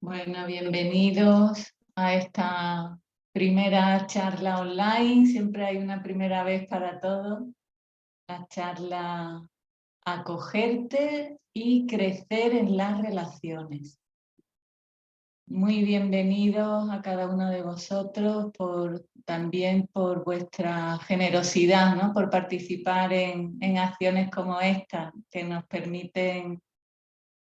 Bueno, bienvenidos a esta primera charla online. Siempre hay una primera vez para todo. La charla Acogerte y crecer en las relaciones. Muy bienvenidos a cada uno de vosotros, también por vuestra generosidad, ¿no? Por participar en acciones como esta, que nos permiten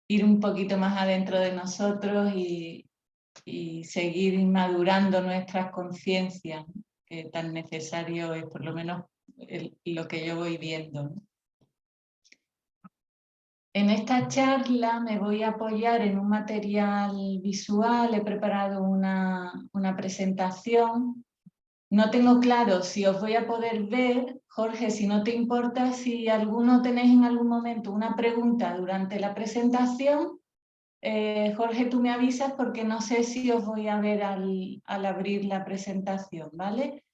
ir un poquito más adentro de nosotros y seguir madurando nuestras conciencias, que tan necesario es, por lo menos lo que yo voy viendo, ¿no? En esta charla me voy a apoyar en un material visual, he preparado una presentación. No tengo claro si os voy a poder ver. Jorge, si no te importa, si alguno tenéis en algún momento una pregunta durante la presentación, Jorge, tú me avisas porque no sé si os voy a ver al abrir la presentación, ¿vale?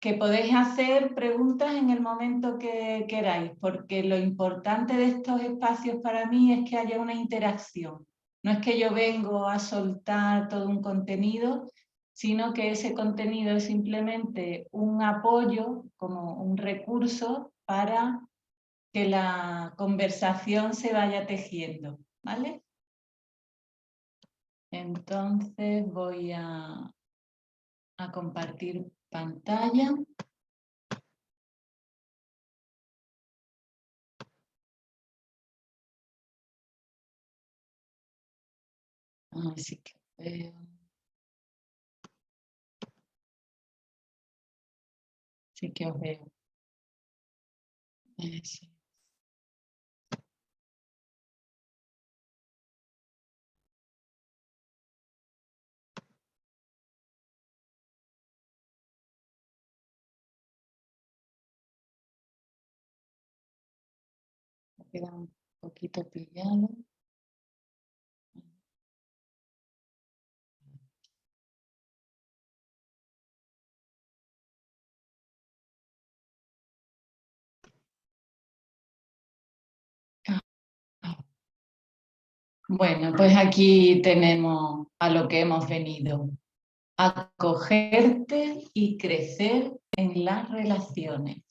Que podéis hacer preguntas en el momento que queráis, porque lo importante de estos espacios para mí es que haya una interacción. No es que yo vengo a soltar todo un contenido, sino que ese contenido es simplemente un apoyo, como un recurso para que la conversación se vaya tejiendo, ¿vale? Entonces voy a compartir pantalla. Así que veo. Sí que os veo. Eso. Me queda un poquito pillado. Bueno, pues aquí tenemos a lo que hemos venido. Acogerte y crecer en las relaciones.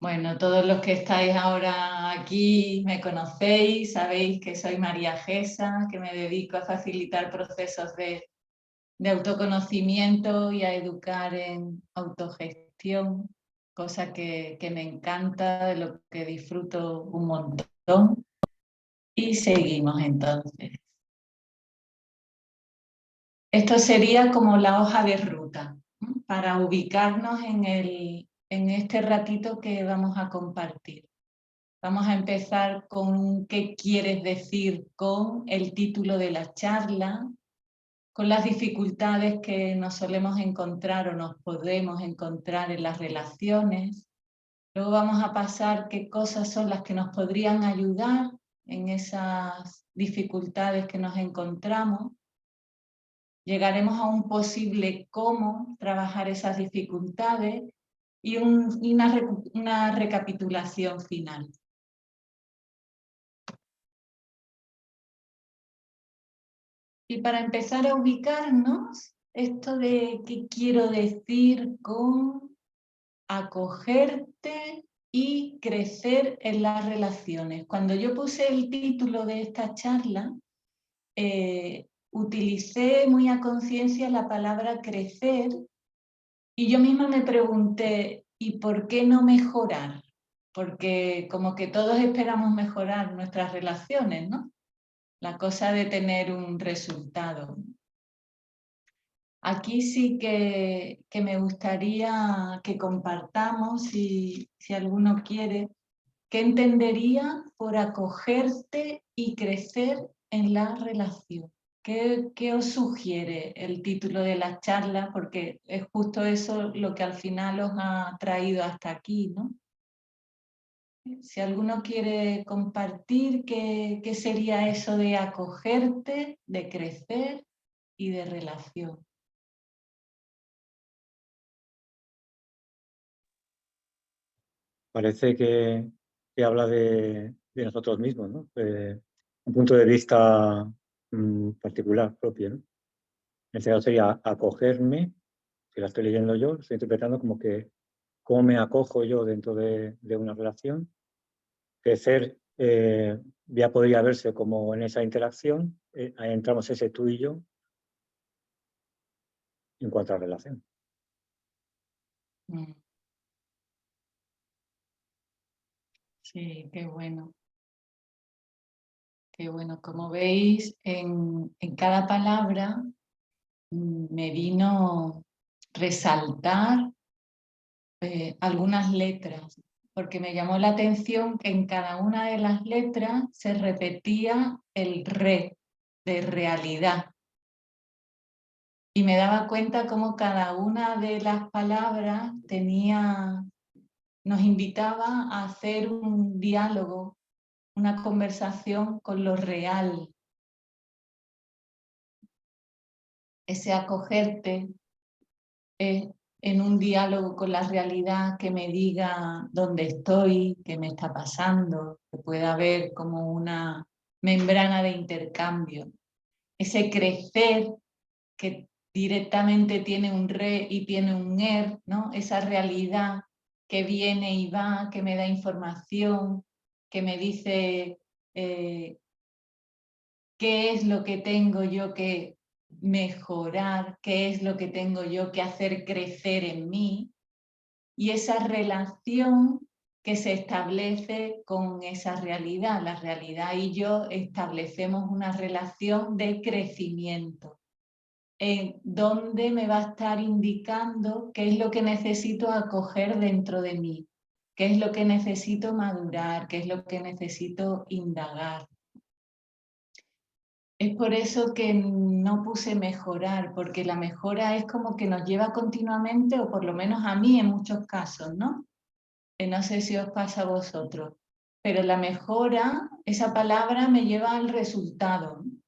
Bueno, todos los que estáis ahora aquí me conocéis, sabéis que soy María Gesa, que me dedico a facilitar procesos de autoconocimiento y a educar en autogestión, cosa que me encanta, de lo que disfruto un montón. Y seguimos entonces. Esto sería como la hoja de ruta, ¿no? Para ubicarnos en este ratito que vamos a compartir. Vamos a empezar con qué quieres decir con el título de la charla, con las dificultades que nos solemos encontrar o nos podemos encontrar en las relaciones. Luego vamos a pasar qué cosas son las que nos podrían ayudar en esas dificultades que nos encontramos. Llegaremos a un posible cómo trabajar esas dificultades y una recapitulación final. Y para empezar a ubicarnos, esto de qué quiero decir con acogerte y crecer en las relaciones. Cuando yo puse el título de esta charla, utilicé muy a conciencia la palabra crecer y yo misma me pregunté, ¿y por qué no mejorar? Porque como que todos esperamos mejorar nuestras relaciones, ¿no? La cosa de tener un resultado. Aquí sí que me gustaría que compartamos, si alguno quiere, qué entendería por acogerte y crecer en la relación. ¿Qué os sugiere el título de la charla? Porque es justo eso lo que al final os ha traído hasta aquí, ¿no? Si alguno quiere compartir, ¿qué sería eso de acogerte, de crecer y de relación? Parece que que habla de nosotros mismos, ¿no? Un punto de vista particular, propio, ¿no? En este caso sería acogerme, si la estoy leyendo yo, estoy interpretando como que cómo me acojo yo dentro de una relación. Crecer ya podría verse como en esa interacción, ahí entramos ese tú y yo en cuanto a la relación. Sí, qué bueno. Qué bueno. Como veis, en cada palabra me vino resaltar algunas letras, porque me llamó la atención que en cada una de las letras se repetía el re de realidad. Y me daba cuenta cómo cada una de las palabras nos invitaba a hacer un diálogo, una conversación con lo real. Ese acogerte en un diálogo con la realidad que me diga dónde estoy, qué me está pasando, que pueda haber como una membrana de intercambio. Ese crecer que directamente tiene un re y tiene un er, ¿no? Esa realidad que viene y va, que me da información, que me dice qué es lo que tengo yo que mejorar, qué es lo que tengo yo que hacer crecer en mí, y esa relación que se establece con esa realidad. La realidad y yo establecemos una relación de crecimiento, donde me va a estar indicando qué es lo que necesito acoger dentro de mí, qué es lo que necesito madurar, qué es lo que necesito indagar. Es por eso que no puse mejorar, porque la mejora es como que nos lleva continuamente, o por lo menos a mí en muchos casos, ¿no? No sé si os pasa a vosotros, pero la mejora, esa palabra me lleva al resultado, ¿no?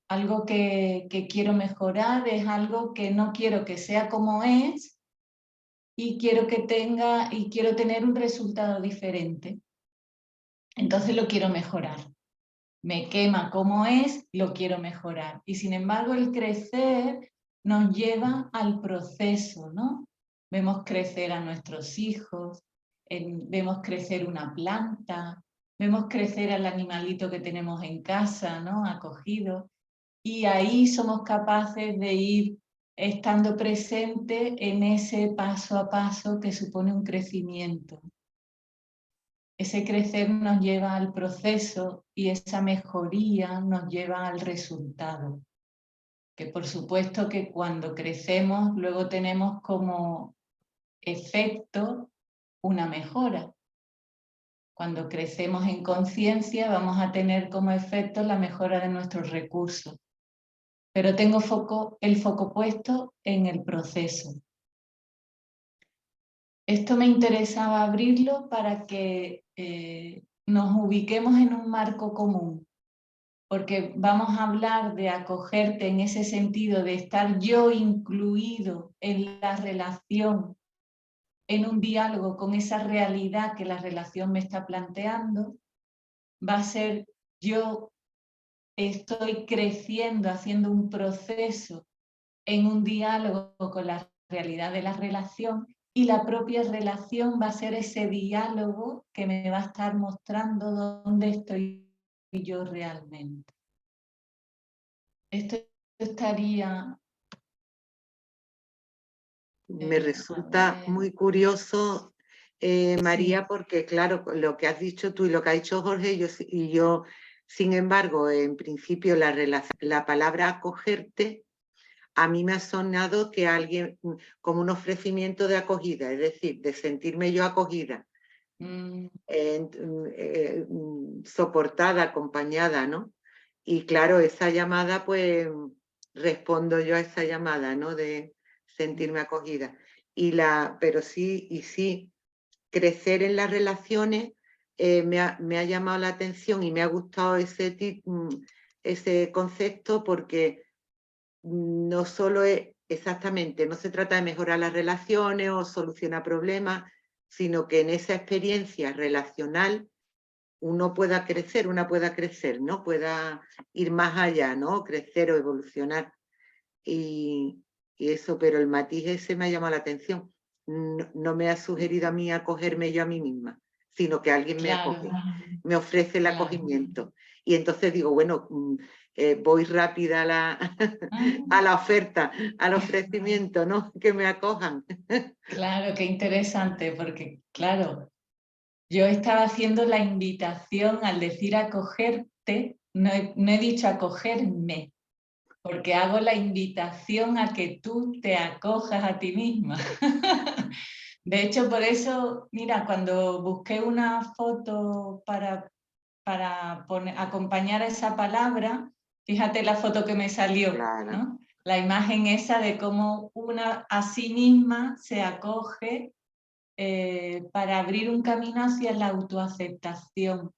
Algo que quiero mejorar es algo que no quiero que sea como es y quiero tener un resultado diferente. Entonces lo quiero mejorar. Me quema como es, lo quiero mejorar. Y sin embargo, el crecer nos lleva al proceso, ¿no? Vemos crecer a nuestros hijos, vemos crecer una planta, vemos crecer al animalito que tenemos en casa, ¿no? Acogido. Y ahí somos capaces de ir estando presente en ese paso a paso que supone un crecimiento. Ese crecer nos lleva al proceso y esa mejoría nos lleva al resultado. Que por supuesto que cuando crecemos luego tenemos como efecto una mejora. Cuando crecemos en conciencia vamos a tener como efecto la mejora de nuestros recursos. Pero tengo el foco puesto en el proceso. Esto me interesaba abrirlo para que nos ubiquemos en un marco común, porque vamos a hablar de acogerte en ese sentido de estar yo incluido en la relación, en un diálogo con esa realidad que la relación me está planteando. Va a ser yo estoy creciendo, haciendo un proceso en un diálogo con la realidad de la relación, y la propia relación va a ser ese diálogo que me va a estar mostrando dónde estoy yo realmente. Esto estaría... Me resulta muy curioso, María, sí, porque claro, lo que has dicho tú y lo que ha dicho Jorge, yo sin embargo, en principio la palabra acogerte a mí me ha sonado que alguien, como un ofrecimiento de acogida, es decir, de sentirme yo acogida, soportada, acompañada, ¿no? Y claro, esa llamada, pues respondo yo a esa llamada, ¿no? De sentirme acogida. Pero sí, crecer en las relaciones me ha llamado la atención y me ha gustado ese concepto, porque no solo es exactamente, no se trata de mejorar las relaciones o solucionar problemas, sino que en esa experiencia relacional uno pueda crecer, una pueda crecer, ¿no? Pueda ir más allá, ¿no? Crecer o evolucionar. Y eso, pero el matiz ese me ha llamado la atención. No me ha sugerido a mí acogerme yo a mí misma, sino que alguien me acoge, me ofrece el acogimiento. Y entonces digo, bueno, voy rápida a la oferta, al ofrecimiento, ¿no? Que me acojan. Claro, qué interesante, porque claro, yo estaba haciendo la invitación al decir acogerte, no he dicho acogerme, porque hago la invitación a que tú te acojas a ti misma. De hecho, por eso, mira, cuando busqué una foto para acompañar a esa palabra, fíjate la foto que me salió, Claro. ¿no? La imagen esa de cómo una a sí misma se acoge para abrir un camino hacia la autoaceptación.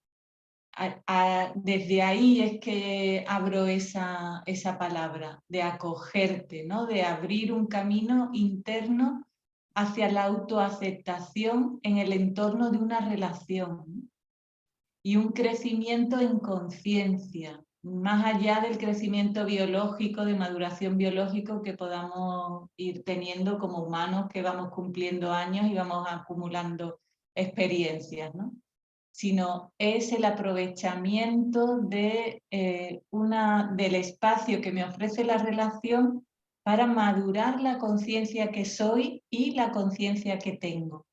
Desde ahí es que abro esa palabra, de acogerte, ¿no? De abrir un camino interno hacia la autoaceptación en el entorno de una relación y un crecimiento en conciencia, más allá del crecimiento biológico, de maduración biológico que podamos ir teniendo como humanos que vamos cumpliendo años y vamos acumulando experiencias, ¿no? Sino es el aprovechamiento de, del espacio que me ofrece la relación para madurar la conciencia que soy y la conciencia que tengo.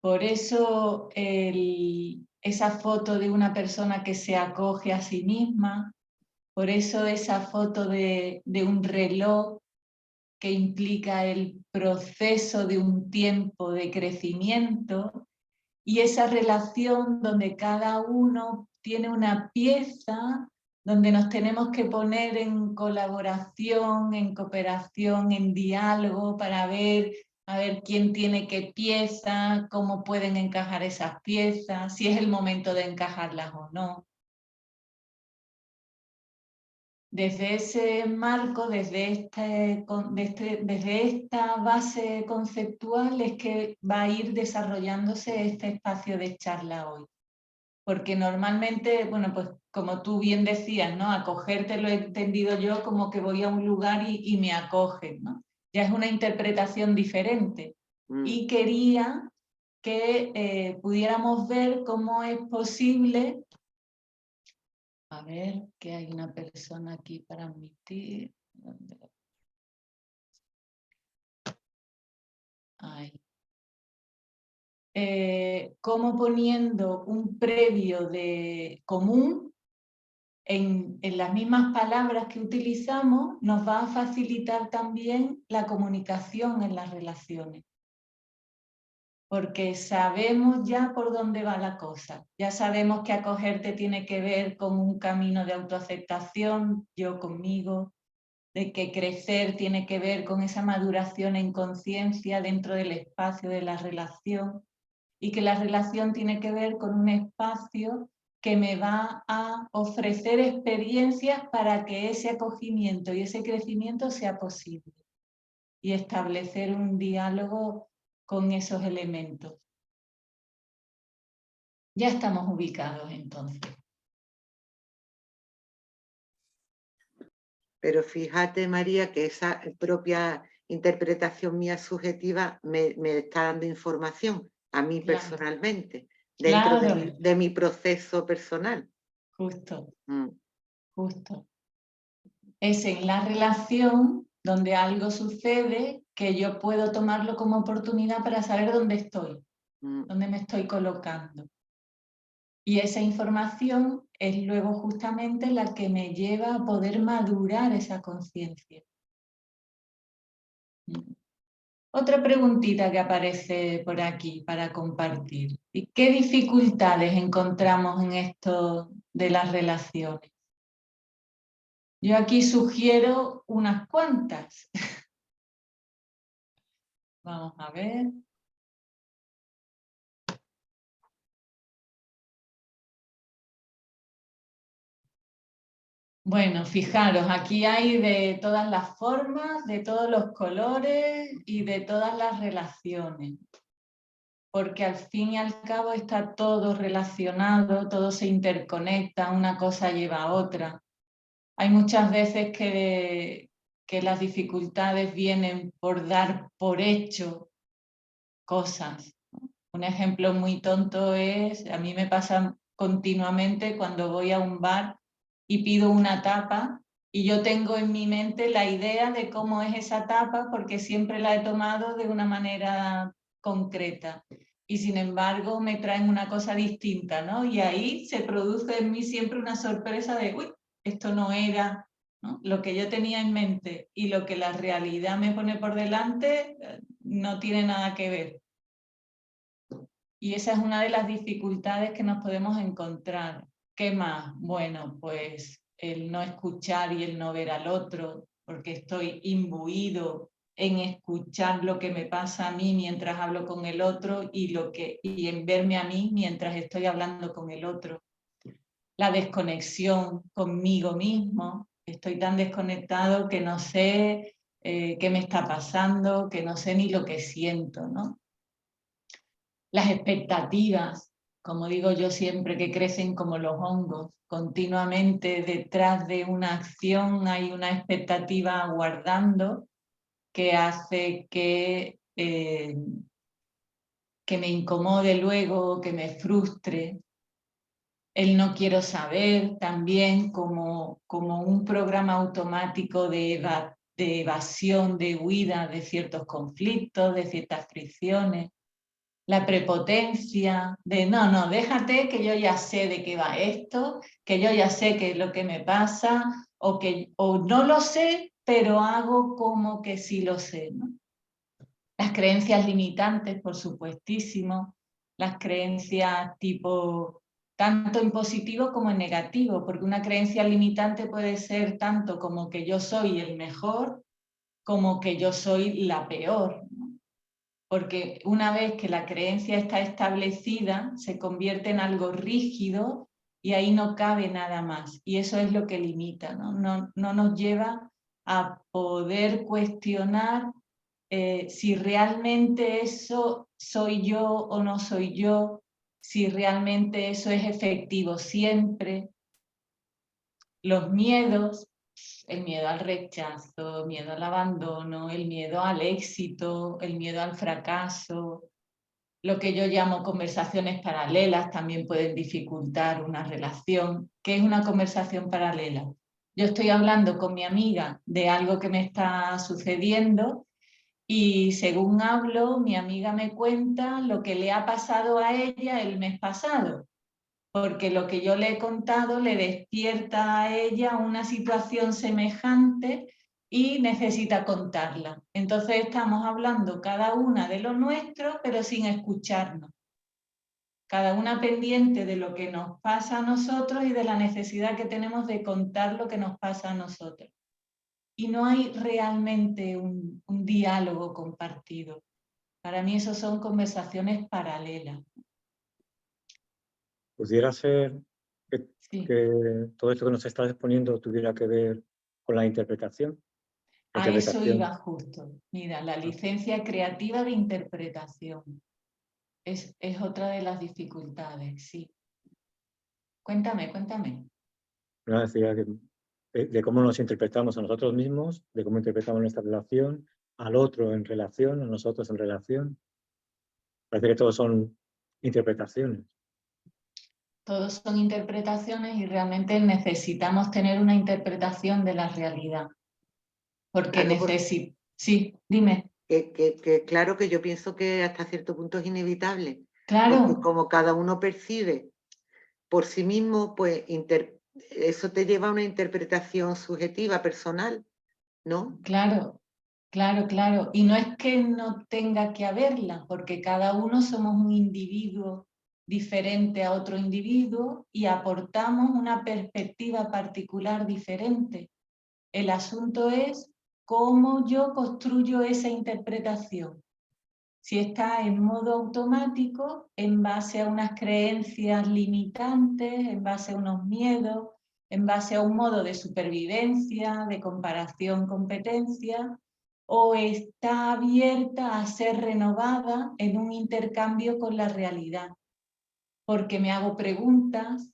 Por eso esa foto de una persona que se acoge a sí misma, por eso esa foto de un reloj que implica el proceso de un tiempo de crecimiento, y esa relación donde cada uno tiene una pieza, donde nos tenemos que poner en colaboración, en cooperación, en diálogo para ver a ver quién tiene qué pieza, cómo pueden encajar esas piezas, si es el momento de encajarlas o no. Desde ese marco, desde esta base conceptual es que va a ir desarrollándose este espacio de charla hoy. Porque normalmente, bueno, pues como tú bien decías, ¿no? Acogerte lo he entendido yo como que voy a un lugar y me acogen, ¿no? Ya es una interpretación diferente. Y quería que pudiéramos ver cómo es posible. A ver, que hay una persona aquí para admitir. Ahí. Cómo poniendo un previo de común en las mismas palabras que utilizamos nos va a facilitar también la comunicación en las relaciones. Porque sabemos ya por dónde va la cosa. Ya sabemos que acogerte tiene que ver con un camino de autoaceptación, yo conmigo, de que crecer tiene que ver con esa maduración en conciencia dentro del espacio de la relación y que la relación tiene que ver con un espacio que me va a ofrecer experiencias para que ese acogimiento y ese crecimiento sea posible y establecer un diálogo con esos elementos. Ya estamos ubicados entonces. Pero fíjate, María, que esa propia interpretación mía subjetiva me está dando información a mí personalmente, dentro de mi proceso personal. Justo, justo. Es en la relación donde algo sucede que yo puedo tomarlo como oportunidad para saber dónde estoy, dónde me estoy colocando. Y esa información es luego justamente la que me lleva a poder madurar esa conciencia. Otra preguntita que aparece por aquí para compartir. ¿Qué dificultades encontramos en esto de las relaciones? Yo aquí sugiero unas cuantas. Vamos a ver. Bueno, fijaros, aquí hay de todas las formas, de todos los colores y de todas las relaciones. porque al fin y al cabo está todo relacionado, todo se interconecta, una cosa lleva a otra. Hay muchas veces que las dificultades vienen por dar por hecho cosas. Un ejemplo muy tonto es, a mí me pasa continuamente cuando voy a un bar y pido una tapa y yo tengo en mi mente la idea de cómo es esa tapa porque siempre la he tomado de una manera concreta y sin embargo me traen una cosa distinta, ¿no? Y ahí se produce en mí siempre una sorpresa de, uy, esto no era, ¿no? Lo que yo tenía en mente y lo que la realidad me pone por delante no tiene nada que ver. Y esa es una de las dificultades que nos podemos encontrar. ¿Qué más? Bueno, pues el no escuchar y el no ver al otro, porque estoy imbuido en escuchar lo que me pasa a mí mientras hablo con el otro y en verme a mí mientras estoy hablando con el otro. La desconexión conmigo mismo. Estoy tan desconectado que no sé qué me está pasando, que no sé ni lo que siento, ¿no? Las expectativas, como digo yo siempre, que crecen como los hongos. Continuamente detrás de una acción hay una expectativa aguardando que hace que me incomode luego, que me frustre. El no quiero saber también como un programa automático de evasión, de huida de ciertos conflictos, de ciertas fricciones. La prepotencia de no, déjate que yo ya sé de qué va esto, que yo ya sé qué es lo que me pasa, o no lo sé, pero hago como que sí lo sé, ¿no? Las creencias limitantes, por supuestísimo, las creencias tipo tanto en positivo como en negativo, porque una creencia limitante puede ser tanto como que yo soy el mejor, como que yo soy la peor, ¿no? Porque una vez que la creencia está establecida, se convierte en algo rígido y ahí no cabe nada más. Y eso es lo que limita, ¿no? No nos lleva a poder cuestionar si realmente eso soy yo o no soy yo, si realmente eso es efectivo siempre. Los miedos, el miedo al rechazo, el miedo al abandono, el miedo al éxito, el miedo al fracaso, lo que yo llamo conversaciones paralelas también pueden dificultar una relación. ¿Qué es una conversación paralela? Yo estoy hablando con mi amiga de algo que me está sucediendo y según hablo, mi amiga me cuenta lo que le ha pasado a ella el mes pasado, porque lo que yo le he contado le despierta a ella una situación semejante y necesita contarla. Entonces estamos hablando cada una de lo nuestro, pero sin escucharnos. Cada una pendiente de lo que nos pasa a nosotros y de la necesidad que tenemos de contar lo que nos pasa a nosotros. Y no hay realmente un diálogo compartido. Para mí eso son conversaciones paralelas. Pudiera ser que, Sí. que todo esto que nos estás exponiendo tuviera que ver con la interpretación. A eso iba justo. Mira, la licencia creativa de interpretación es otra de las dificultades, sí. Cuéntame. Una decía que de cómo nos interpretamos a nosotros mismos, de cómo interpretamos nuestra relación, al otro en relación, a nosotros en relación. Parece que todos son interpretaciones. Todos son interpretaciones y realmente necesitamos tener una interpretación de la realidad. Porque Claro, Sí, dime. claro que yo pienso que hasta cierto punto es inevitable, Claro, porque como cada uno percibe por sí mismo, pues eso te lleva a una interpretación subjetiva, personal, ¿no? claro. Y no es que no tenga que haberla, porque cada uno somos un individuo diferente a otro individuo y aportamos una perspectiva particular diferente. El asunto es cómo yo construyo esa interpretación. Si está en modo automático, en base a unas creencias limitantes, en base a unos miedos, en base a un modo de supervivencia, de comparación, competencia, o está abierta a ser renovada en un intercambio con la realidad, porque me hago preguntas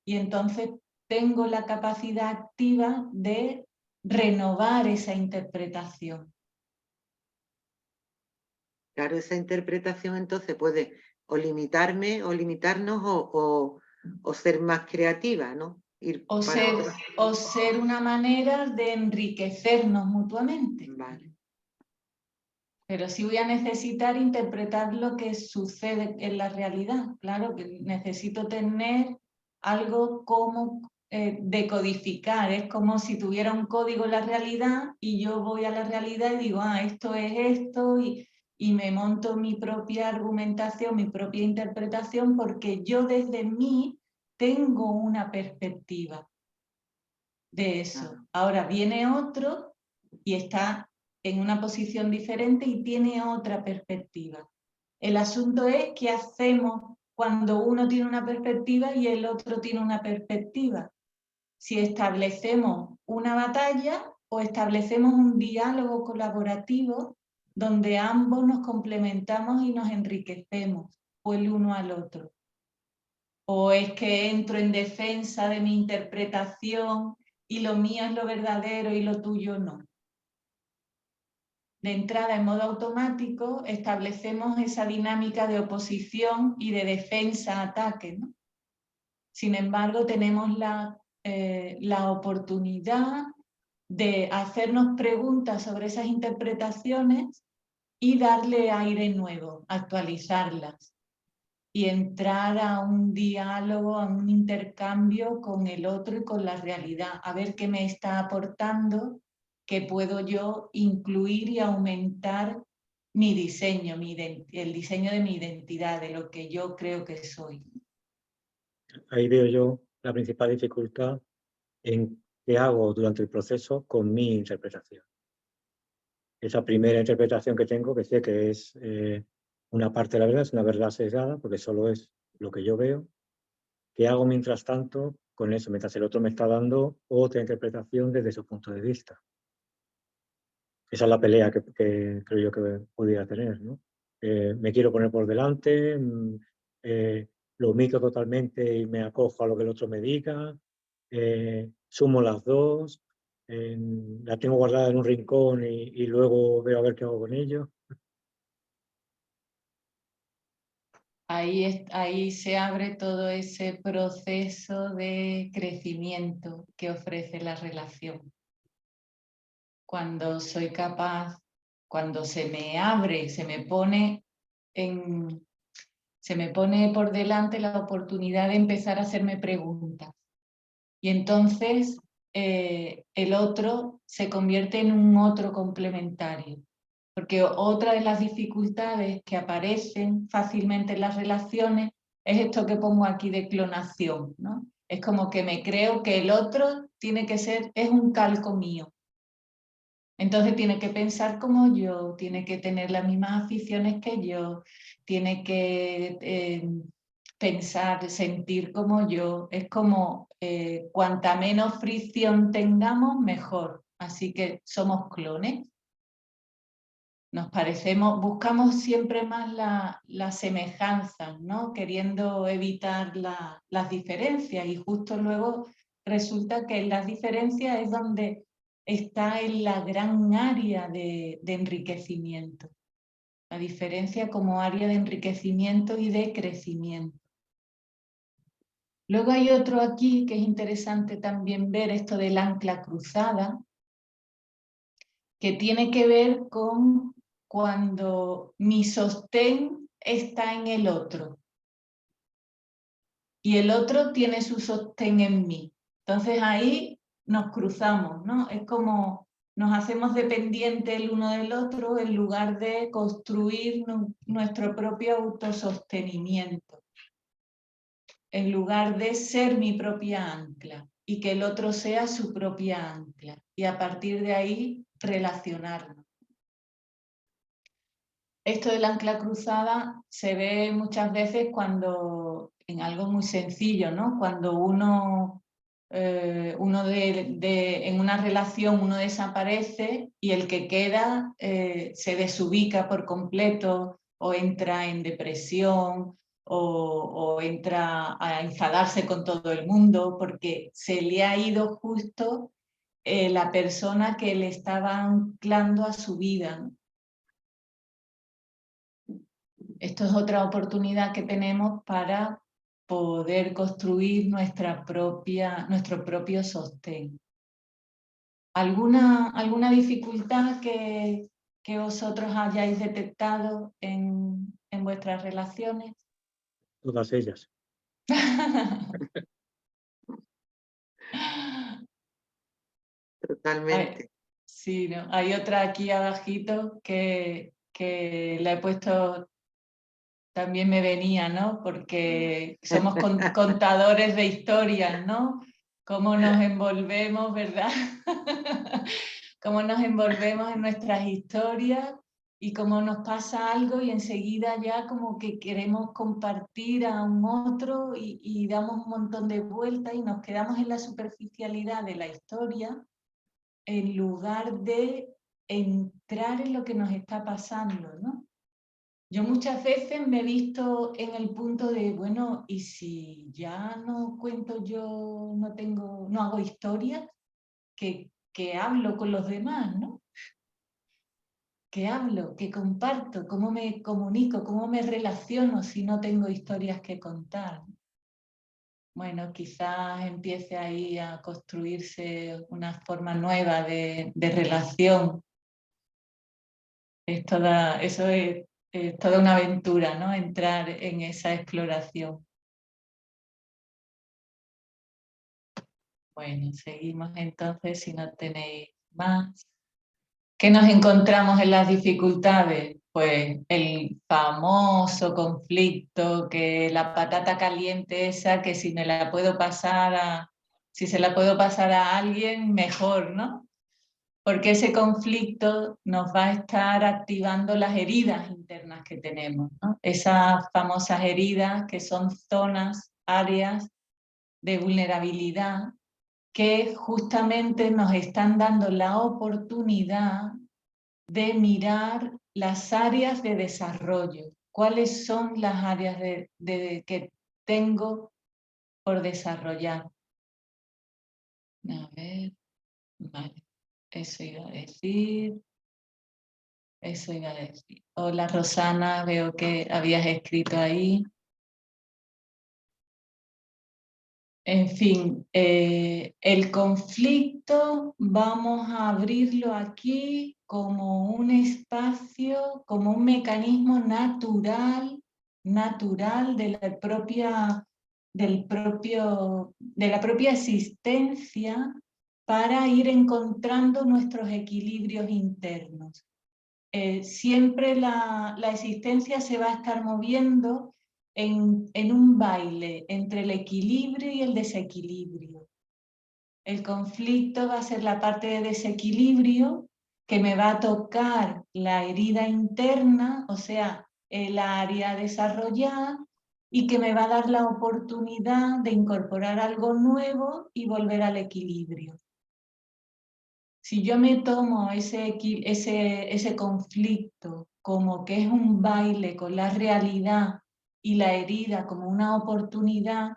y entonces tengo la capacidad activa de renovar esa interpretación. Claro, esa interpretación entonces puede o limitarme o limitarnos o ser más creativa, ¿no? O ser una manera de enriquecernos mutuamente. Vale. Pero sí voy a necesitar interpretar lo que sucede en la realidad. Claro que necesito tener algo como decodificar. Es como si tuviera un código en la realidad y yo voy a la realidad y digo, ah, esto es esto, y me monto mi propia argumentación, mi propia interpretación, porque yo desde mí tengo una perspectiva de eso. Ahora viene otro y está en una posición diferente y tiene otra perspectiva. El asunto es qué hacemos cuando uno tiene una perspectiva y el otro tiene una perspectiva. Si establecemos una batalla o establecemos un diálogo colaborativo donde ambos nos complementamos y nos enriquecemos, o el uno al otro. O es que entro en defensa de mi interpretación y lo mío es lo verdadero y lo tuyo no. De entrada, en modo automático, establecemos esa dinámica de oposición y de defensa-ataque, ¿no? Sin embargo, tenemos la oportunidad de hacernos preguntas sobre esas interpretaciones y darle aire nuevo, actualizarlas y entrar a un diálogo, a un intercambio con el otro y con la realidad, a ver qué me está aportando, que puedo yo incluir y aumentar mi diseño, el diseño de mi identidad, de lo que yo creo que soy. Ahí veo yo la principal dificultad en qué hago durante el proceso con mi interpretación. Esa primera interpretación que tengo, que sé que es una parte de la verdad, es una verdad sesgada, porque solo es lo que yo veo. ¿Qué hago mientras tanto con eso? Mientras el otro me está dando otra interpretación desde su punto de vista. Esa es la pelea que creo yo que pudiera tener, ¿no? Me quiero poner por delante, lo omito totalmente y me acojo a lo que el otro me diga, sumo las dos, la tengo guardada en un rincón y luego veo a ver qué hago con ello. Ahí se abre todo ese proceso de crecimiento que ofrece la relación. Cuando soy capaz, cuando se me abre, se me pone por delante la oportunidad de empezar a hacerme preguntas. Y entonces el otro se convierte en un otro complementario. Porque otra de las dificultades que aparecen fácilmente en las relaciones es esto que pongo aquí de clonación, ¿no? Es como que me creo que el otro tiene que ser, es un calco mío. Entonces tiene que pensar como yo, tiene que tener las mismas aficiones que yo, tiene que pensar, sentir como yo. Es como cuanta menos fricción tengamos, mejor. Así que somos clones. Nos parecemos, buscamos siempre más las semejanzas, ¿no? Queriendo evitar las diferencias, y justo luego resulta que en las diferencias es donde está en la gran área de enriquecimiento. La diferencia como área de enriquecimiento y de crecimiento. Luego hay otro aquí que es interesante también ver, esto del ancla cruzada, que tiene que ver con cuando mi sostén está en el otro y el otro tiene su sostén en mí. Entonces ahí nos cruzamos, ¿no? Es como nos hacemos dependientes el uno del otro en lugar de construir nuestro propio autosostenimiento, en lugar de ser mi propia ancla y que el otro sea su propia ancla, y a partir de ahí relacionarnos. Esto del ancla cruzada se ve muchas veces cuando, en algo muy sencillo, ¿no? Cuando uno en una relación uno desaparece y el que queda se desubica por completo o entra en depresión o entra a enfadarse con todo el mundo porque se le ha ido justo la persona que le estaba anclando a su vida. Esto es otra oportunidad que tenemos para poder construir nuestro propio sostén. ¿Alguna dificultad que vosotros hayáis detectado en vuestras relaciones? Todas ellas. Totalmente. Sí, ¿no? Hay otra aquí abajito que la he puesto, también me venía, ¿no? Porque somos contadores de historias, ¿no? Cómo nos envolvemos, ¿verdad? Cómo nos envolvemos en nuestras historias y cómo nos pasa algo y enseguida ya como que queremos compartir a un otro y damos un montón de vueltas y nos quedamos en la superficialidad de la historia en lugar de entrar en lo que nos está pasando, ¿no? Yo muchas veces me he visto en el punto de, bueno, ¿y si ya no cuento yo, no hago historias, que hablo con los demás, ¿no? Que hablo, que comparto, cómo me comunico, cómo me relaciono si no tengo historias que contar. Bueno, quizás empiece ahí a construirse una forma nueva de relación. Eso es toda una aventura, ¿no? Entrar en esa exploración. Bueno, seguimos entonces si no tenéis más. ¿Qué nos encontramos en las dificultades? Pues el famoso conflicto, que la patata caliente esa, que si se la puedo pasar a alguien, mejor, ¿no? Porque ese conflicto nos va a estar activando las heridas internas que tenemos, ¿no? Esas famosas heridas que son zonas, áreas de vulnerabilidad que justamente nos están dando la oportunidad de mirar las áreas de desarrollo. ¿Cuáles son las áreas que tengo por desarrollar? A ver, vale. Eso iba a decir. Hola Rosana, veo que habías escrito ahí. En fin, el conflicto vamos a abrirlo aquí como un espacio, como un mecanismo natural de la propia existencia para ir encontrando nuestros equilibrios internos. Siempre la existencia se va a estar moviendo en un baile entre el equilibrio y el desequilibrio. El conflicto va a ser la parte de desequilibrio que me va a tocar la herida interna, o sea, el área desarrollada, y que me va a dar la oportunidad de incorporar algo nuevo y volver al equilibrio. Si yo me tomo ese conflicto como que es un baile con la realidad y la herida como una oportunidad,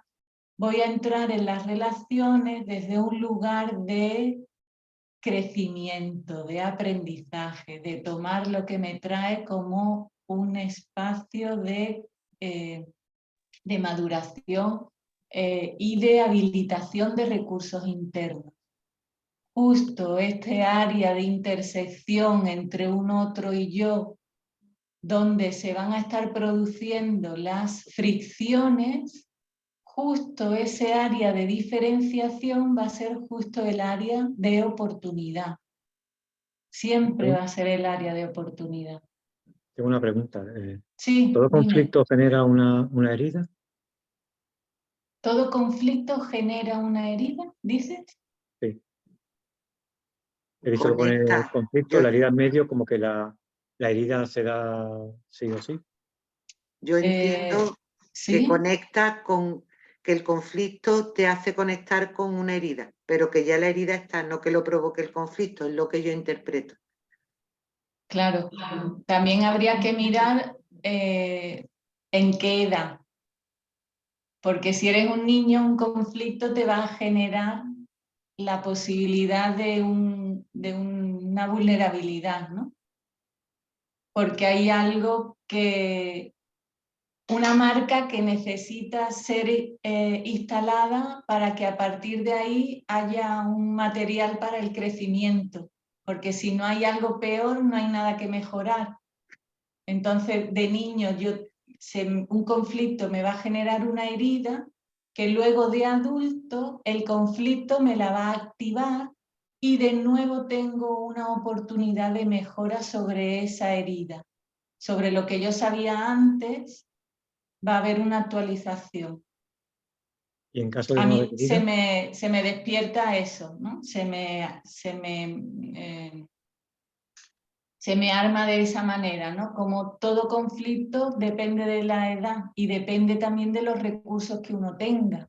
voy a entrar en las relaciones desde un lugar de crecimiento, de aprendizaje, de tomar lo que me trae como un espacio de maduración y de habilitación de recursos internos. Justo este área de intersección entre un otro y yo, donde se van a estar produciendo las fricciones, justo ese área de diferenciación va a ser justo el área de oportunidad. Siempre va a ser el área de oportunidad. Tengo una pregunta. Sí, ¿Todo dime. conflicto genera una herida? ¿Todo conflicto genera una herida, dices? Sí. He visto que pone Conecta. conflicto, la herida en medio, como que la herida se da sí o sí. Yo entiendo que ¿Sí? conecta con que el conflicto te hace conectar con una herida, pero que ya la herida está, no que lo provoque el conflicto, es lo que yo interpreto. Claro, también habría que mirar en qué edad, porque si eres un niño, un conflicto te va a generar la posibilidad de una vulnerabilidad, ¿no? Porque hay algo una marca que necesita ser instalada para que a partir de ahí haya un material para el crecimiento, porque si no hay algo peor, no hay nada que mejorar. Entonces, de niño, un conflicto me va a generar una herida que luego de adulto el conflicto me la va a activar y de nuevo tengo una oportunidad de mejora sobre esa herida. Sobre lo que yo sabía antes, va a haber una actualización. Y en caso de A no mí haber herida, se me despierta eso, ¿no? Se me arma de esa manera, ¿no? Como todo conflicto depende de la edad y depende también de los recursos que uno tenga.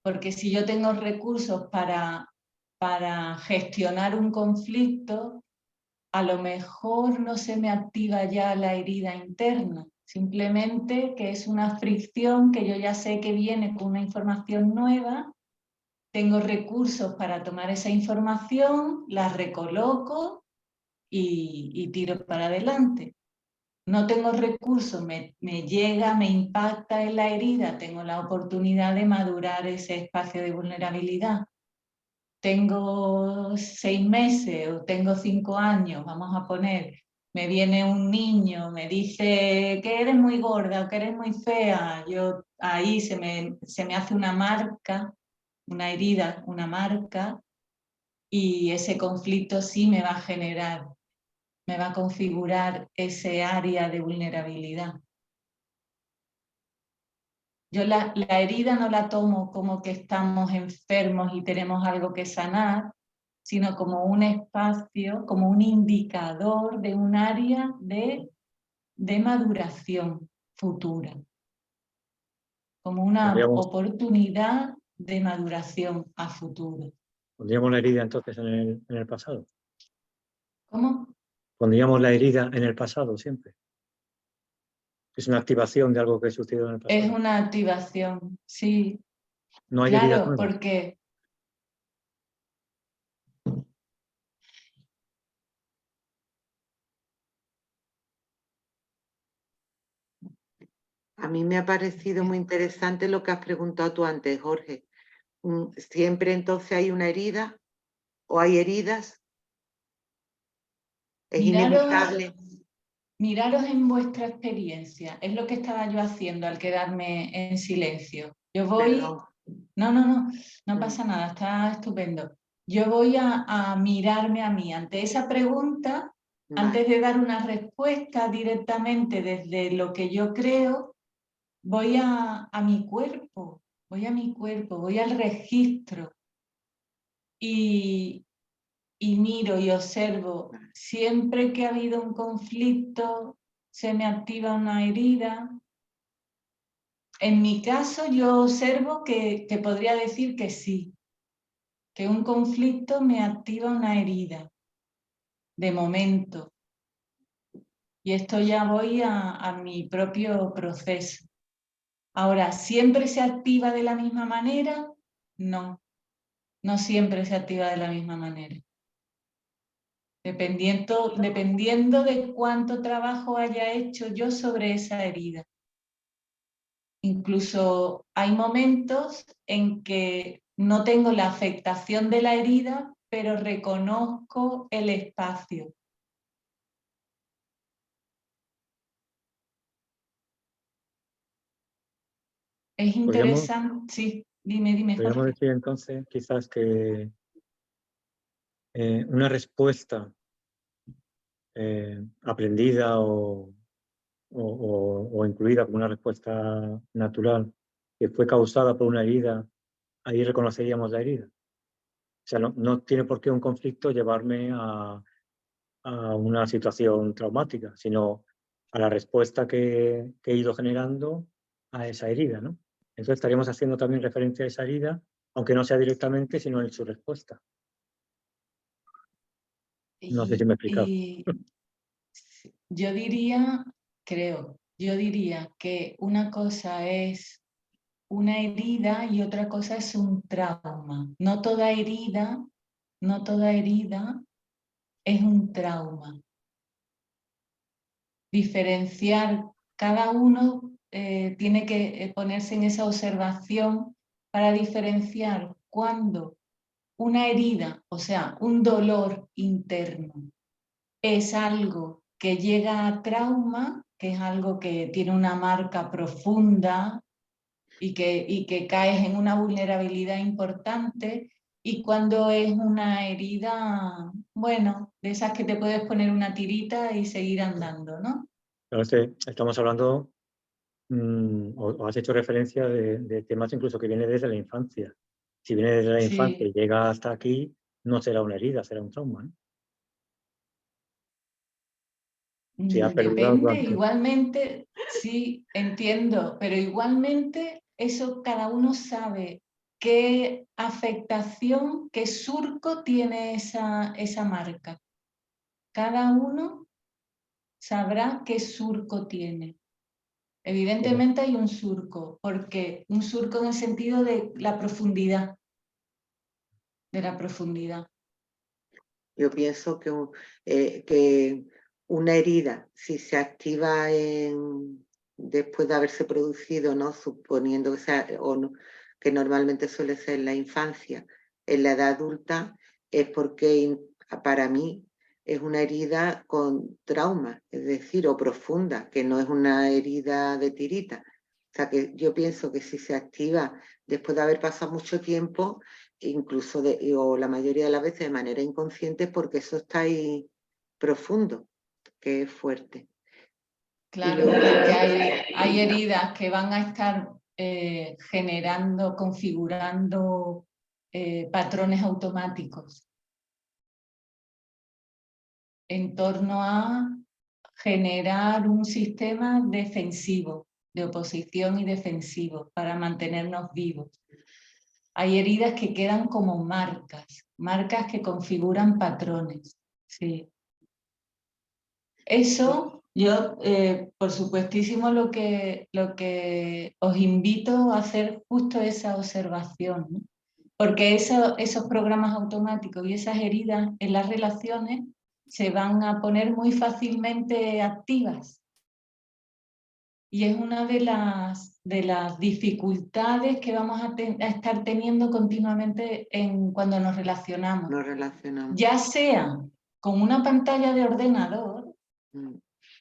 Porque si yo tengo recursos para gestionar un conflicto, a lo mejor no se me activa ya la herida interna, simplemente que es una fricción que yo ya sé que viene con una información nueva, tengo recursos para tomar esa información, la recoloco y tiro para adelante. No tengo recursos, me llega, me impacta en la herida, tengo la oportunidad de madurar ese espacio de vulnerabilidad. Tengo 6 meses o tengo 5 años, vamos a poner, me viene un niño, me dice que eres muy gorda o que eres muy fea, yo ahí se me hace una marca, una herida, una marca, y ese conflicto sí me va a generar, me va a configurar ese área de vulnerabilidad. Yo la herida no la tomo como que estamos enfermos y tenemos algo que sanar, sino como un espacio, como un indicador de un área de maduración futura, como una oportunidad de maduración a futuro. ¿pondríamos la herida entonces en el pasado? ¿Cómo? Pondríamos la herida en el pasado siempre. Es una activación de algo que sucedió en el pasado. Es una activación, sí. No hay heridas Claro, nuevas. porque A mí me ha parecido muy interesante lo que has preguntado tú antes, Jorge. ¿Siempre entonces hay una herida o hay heridas? ¿Es inevitable? miraros en vuestra experiencia. Es lo que estaba yo haciendo al quedarme en silencio. Yo voy... Perdón. No pasa nada, está estupendo. Yo voy a mirarme a mí ante esa pregunta, Vale. antes de dar una respuesta directamente desde lo que yo creo, voy a mi cuerpo, voy al registro y miro y observo. Siempre que ha habido un conflicto, se me activa una herida. En mi caso, yo observo que podría decir que sí, que un conflicto me activa una herida, de momento. Y esto ya voy a mi propio proceso. Ahora, ¿siempre se activa de la misma manera? No, no siempre se activa de la misma manera. Dependiendo de cuánto trabajo haya hecho yo sobre esa herida. Incluso hay momentos en que no tengo la afectación de la herida, pero reconozco el espacio. Es interesante, sí, dime, Podríamos Jorge. decir entonces quizás que una respuesta aprendida o incluida como una respuesta natural que fue causada por una herida, ahí reconoceríamos la herida. O sea, no tiene por qué un conflicto llevarme a una situación traumática, sino a la respuesta que he ido generando a esa herida, ¿no? Entonces estaríamos haciendo también referencia a esa herida, aunque no sea directamente, sino en su respuesta. No sé si me he explicado. Yo diría, yo diría que una cosa es una herida y otra cosa es un trauma. No toda herida es un trauma. Diferenciar, cada uno tiene que ponerse en esa observación para diferenciar cuando una herida, o sea, un dolor interno, es algo que llega a trauma, que es algo que tiene una marca profunda y que caes en una vulnerabilidad importante, y cuando es una herida, bueno, de esas que te puedes poner una tirita y seguir andando, ¿no? Entonces, estamos hablando, o has hecho referencia de temas incluso que vienen desde la infancia. Si viene desde la infancia y Sí. llega hasta aquí, no será una herida, será un trauma, ¿no? Si ha perdurado Depende, durante... igualmente, sí, entiendo, pero igualmente eso cada uno sabe qué afectación, qué surco tiene esa marca. Cada uno sabrá qué surco tiene. Evidentemente hay un surco, porque un surco en el sentido de la profundidad, de la profundidad. Yo pienso que una herida, si se activa después de haberse producido, ¿no? Suponiendo que sea, o no, que normalmente suele ser en la infancia, en la edad adulta, es porque para mí es una herida con trauma, es decir, o profunda, que no es una herida de tirita. O sea, que yo pienso que si se activa después de haber pasado mucho tiempo, incluso o la mayoría de las veces de manera inconsciente, porque eso está ahí profundo, que es fuerte. Claro, porque hay heridas que van a estar generando, configurando patrones automáticos en torno a generar un sistema defensivo, de oposición y defensivo, para mantenernos vivos. Hay heridas que quedan como marcas que configuran patrones. Sí. Eso, yo, por supuestísimo, lo que os invito a hacer justo esa observación, ¿no? Porque esos programas automáticos y esas heridas en las relaciones se van a poner muy fácilmente activas. Y es una de las dificultades que vamos a estar teniendo continuamente cuando nos relacionamos. Nos relacionamos. Ya sea con una pantalla de ordenador,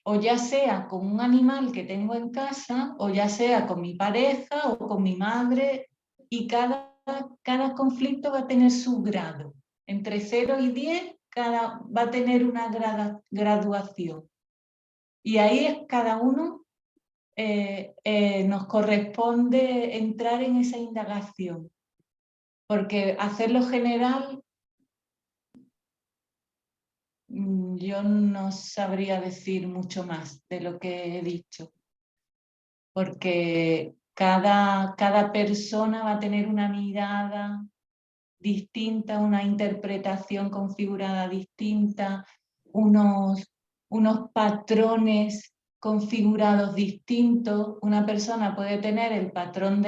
o ya sea con un animal que tengo en casa, o ya sea con mi pareja o con mi madre, y cada conflicto va a tener su grado. Entre 0 y 10, va a tener una graduación. Y ahí es cada uno, nos corresponde entrar en esa indagación. Porque hacerlo general, yo no sabría decir mucho más de lo que he dicho, porque cada persona va a tener una mirada distinta, una interpretación configurada distinta, unos patrones configurados distintos. Una persona puede tener el patrón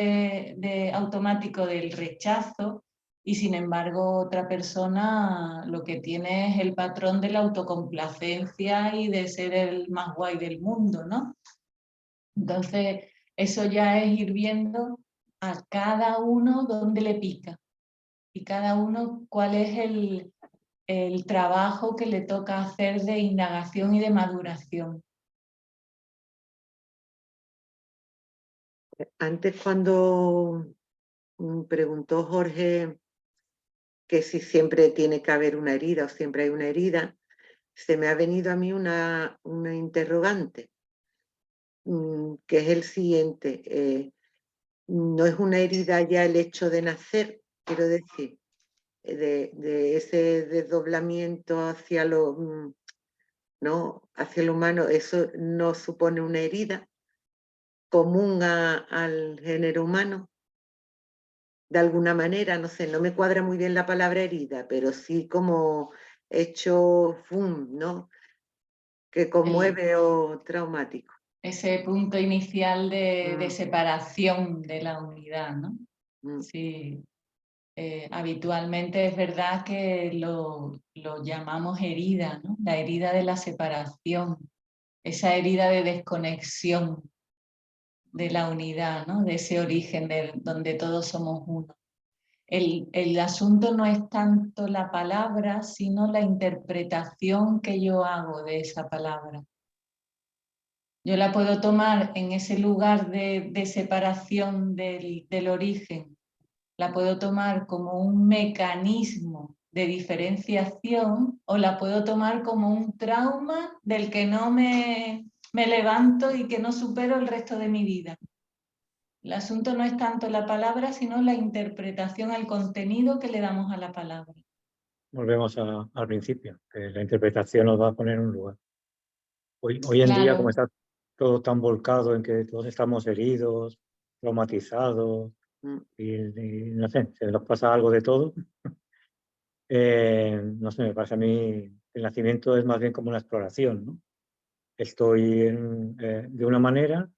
automático del rechazo, y sin embargo otra persona lo que tiene es el patrón de la autocomplacencia y de ser el más guay del mundo, ¿no? Entonces, eso ya es ir viendo a cada uno dónde le pica y cada uno cuál es el trabajo que le toca hacer de indagación y de maduración. Antes, cuando preguntó Jorge que si siempre tiene que haber una herida o siempre hay una herida, se me ha venido a mí una interrogante, que es el siguiente. No es una herida ya el hecho de nacer, quiero decir, de ese desdoblamiento hacia ¿no? hacia lo humano, eso no supone una herida, común al género humano, de alguna manera, no sé, no me cuadra muy bien la palabra herida, pero sí como hecho, ¿no? Que conmueve o traumático. Ese punto inicial de separación de la unidad, ¿no? Sí. Habitualmente es verdad que lo llamamos herida, ¿no? La herida de la separación, esa herida de desconexión de la unidad, ¿no? De ese origen donde todos somos uno. El asunto no es tanto la palabra, sino la interpretación que yo hago de esa palabra. Yo la puedo tomar en ese lugar de separación del origen, la puedo tomar como un mecanismo de diferenciación o la puedo tomar como un trauma del que no me levanto y que no supero el resto de mi vida. El asunto no es tanto la palabra, sino la interpretación, el contenido que le damos a la palabra. Volvemos al principio, que la interpretación nos va a poner en un lugar. Hoy en día, como está todo tan volcado en que todos estamos heridos, traumatizados, y no sé, se nos pasa algo de todo. No sé, me pasa a mí, el nacimiento es más bien como una exploración, ¿no? Estoy de una manera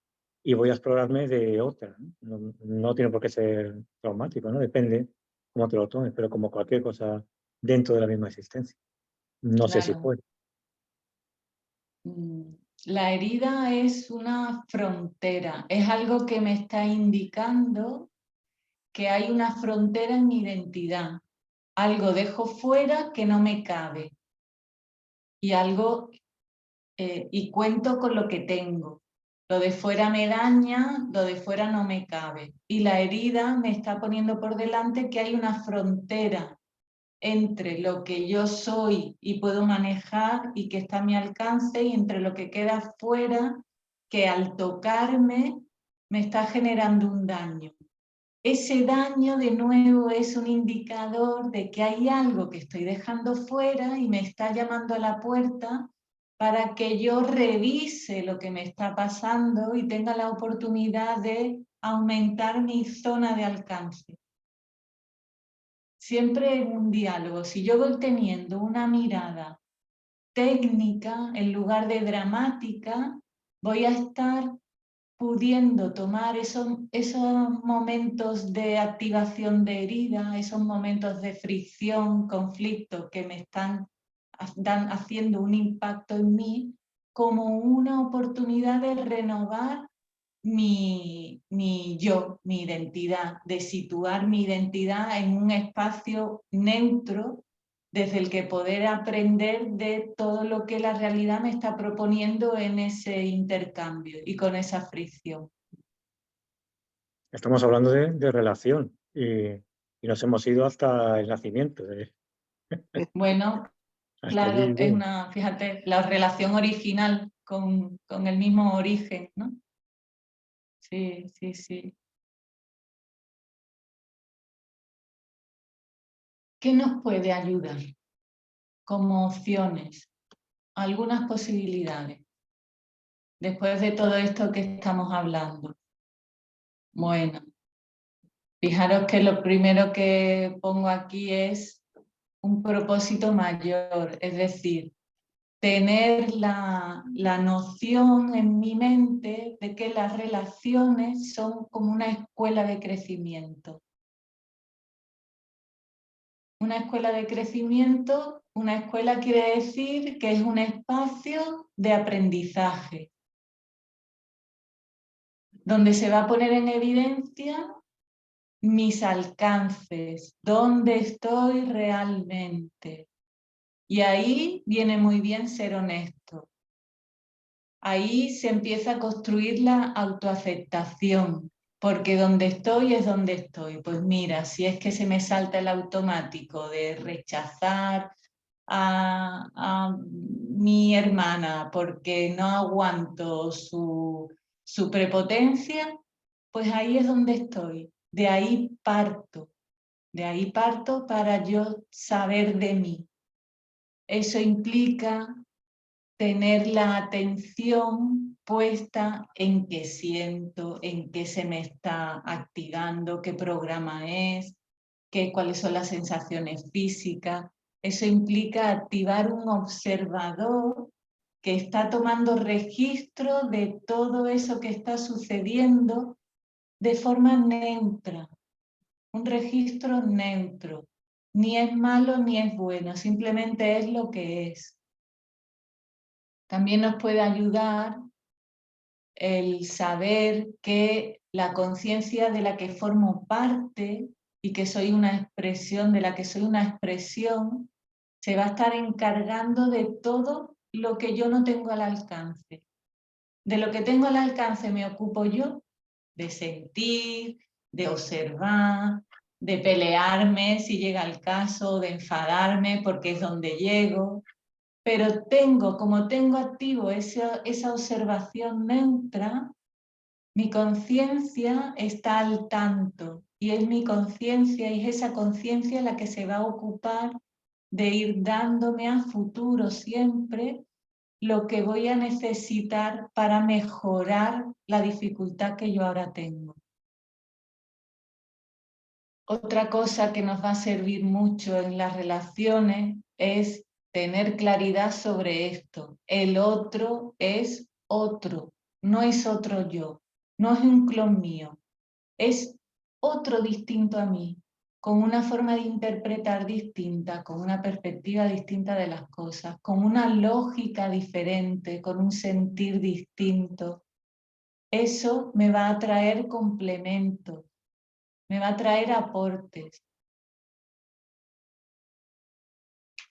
y voy a explorarme de otra, ¿no? No tiene por qué ser traumático, ¿no? Depende cómo te lo tomes, pero como cualquier cosa dentro de la misma existencia. No sé si puede. La herida es una frontera, es algo que me está indicando que hay una frontera en mi identidad. Algo dejo fuera que no me cabe y algo y cuento con lo que tengo. Lo de fuera me daña, lo de fuera no me cabe. Y la herida me está poniendo por delante que hay una frontera entre lo que yo soy y puedo manejar y que está a mi alcance y entre lo que queda fuera que al tocarme me está generando un daño. Ese daño de nuevo es un indicador de que hay algo que estoy dejando fuera y me está llamando a la puerta para que yo revise lo que me está pasando y tenga la oportunidad de aumentar mi zona de alcance. Siempre en un diálogo, si yo voy teniendo una mirada técnica en lugar de dramática, voy a estar pudiendo tomar esos momentos de activación de herida, esos momentos de fricción, conflicto que me están haciendo un impacto en mí, como una oportunidad de renovar mi yo, mi identidad, de situar mi identidad en un espacio neutro desde el que poder aprender de todo lo que la realidad me está proponiendo en ese intercambio y con esa fricción. Estamos hablando de relación y nos hemos ido hasta el nacimiento. Bueno, claro, es una, fíjate, la relación original con el mismo origen, ¿no? Sí, sí, sí. ¿Qué nos puede ayudar como opciones? Algunas posibilidades. Después de todo esto que estamos hablando. Bueno, fijaros que lo primero que pongo aquí es un propósito mayor, es decir, tener la noción en mi mente de que las relaciones son como una escuela de crecimiento. Una escuela de crecimiento, una escuela quiere decir que es un espacio de aprendizaje, donde se va a poner en evidencia mis alcances, dónde estoy realmente. Y ahí viene muy bien ser honesto. Ahí se empieza a construir la autoaceptación, porque donde estoy es donde estoy. Pues mira, si es que se me salta el automático de rechazar a mi hermana porque no aguanto su prepotencia, pues ahí es donde estoy. De ahí parto para yo saber de mí. Eso implica tener la atención puesta en qué siento, en qué se me está activando, qué programa es, cuáles son las sensaciones físicas. Eso implica activar un observador que está tomando registro de todo eso que está sucediendo de forma neutra. Un registro neutro. Ni es malo ni es bueno, simplemente es lo que es. También nos puede ayudar el saber que la conciencia de la que formo parte y que soy una expresión, de la que soy una expresión, se va a estar encargando de todo lo que yo no tengo al alcance. De lo que tengo al alcance me ocupo yo, de sentir, de observar, de pelearme si llega el caso, de enfadarme porque es donde llego. Pero como tengo activo esa observación neutra, mi conciencia está al tanto y es mi conciencia y es esa conciencia la que se va a ocupar de ir dándome a futuro siempre lo que voy a necesitar para mejorar la dificultad que yo ahora tengo. Otra cosa que nos va a servir mucho en las relaciones es tener claridad sobre esto. El otro es otro, no es otro yo, no es un clon mío, es otro distinto a mí, con una forma de interpretar distinta, con una perspectiva distinta de las cosas, con una lógica diferente, con un sentir distinto. Eso me va a traer complementos, me va a traer aportes.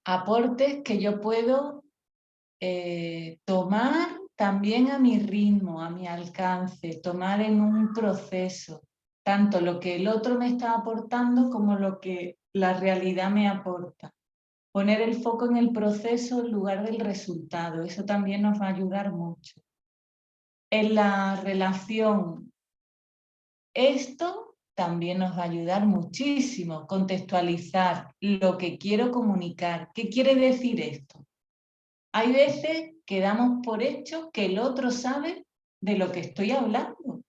Aportes que yo puedo tomar también a mi ritmo, a mi alcance, tomar en un proceso, tanto lo que el otro me está aportando como lo que la realidad me aporta. Poner el foco en el proceso en lugar del resultado, eso también nos va a ayudar mucho. En la relación, esto también nos va a ayudar muchísimo, contextualizar lo que quiero comunicar. ¿Qué quiere decir esto? Hay veces que damos por hecho que el otro sabe de lo que estoy hablando.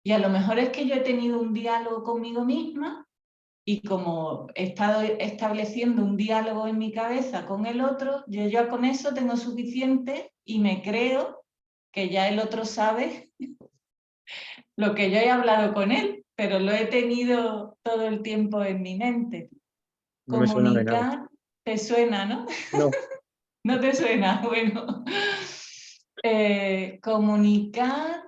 Y a lo mejor es que yo he tenido un diálogo conmigo misma y como he estado estableciendo un diálogo en mi cabeza con el otro, yo ya con eso tengo suficiente y me creo que ya el otro sabe lo que yo he hablado con él, pero lo he tenido todo el tiempo en mi mente. No me suena de nada. Comunicar, te suena, ¿no? No. ¿No te suena? Bueno. Comunicar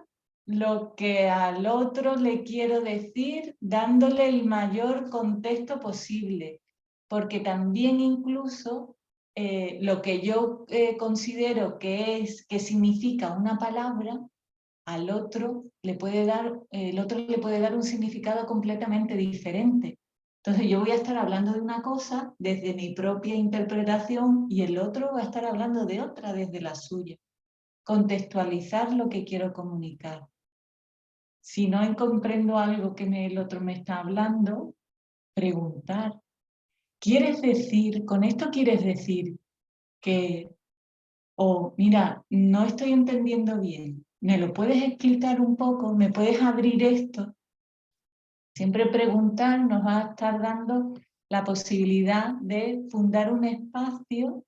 lo que al otro le quiero decir, dándole el mayor contexto posible, porque también incluso lo que yo considero que significa una palabra, al otro el otro le puede dar un significado completamente diferente. Entonces yo voy a estar hablando de una cosa desde mi propia interpretación y el otro va a estar hablando de otra desde la suya. Contextualizar lo que quiero comunicar. Si no comprendo algo que el otro me está hablando, preguntar. ¿Quieres decir, con esto quieres decir que, mira, no estoy entendiendo bien, ¿me lo puedes explicar un poco? ¿Me puedes abrir esto? Siempre preguntar nos va a estar dando la posibilidad de fundar un espacio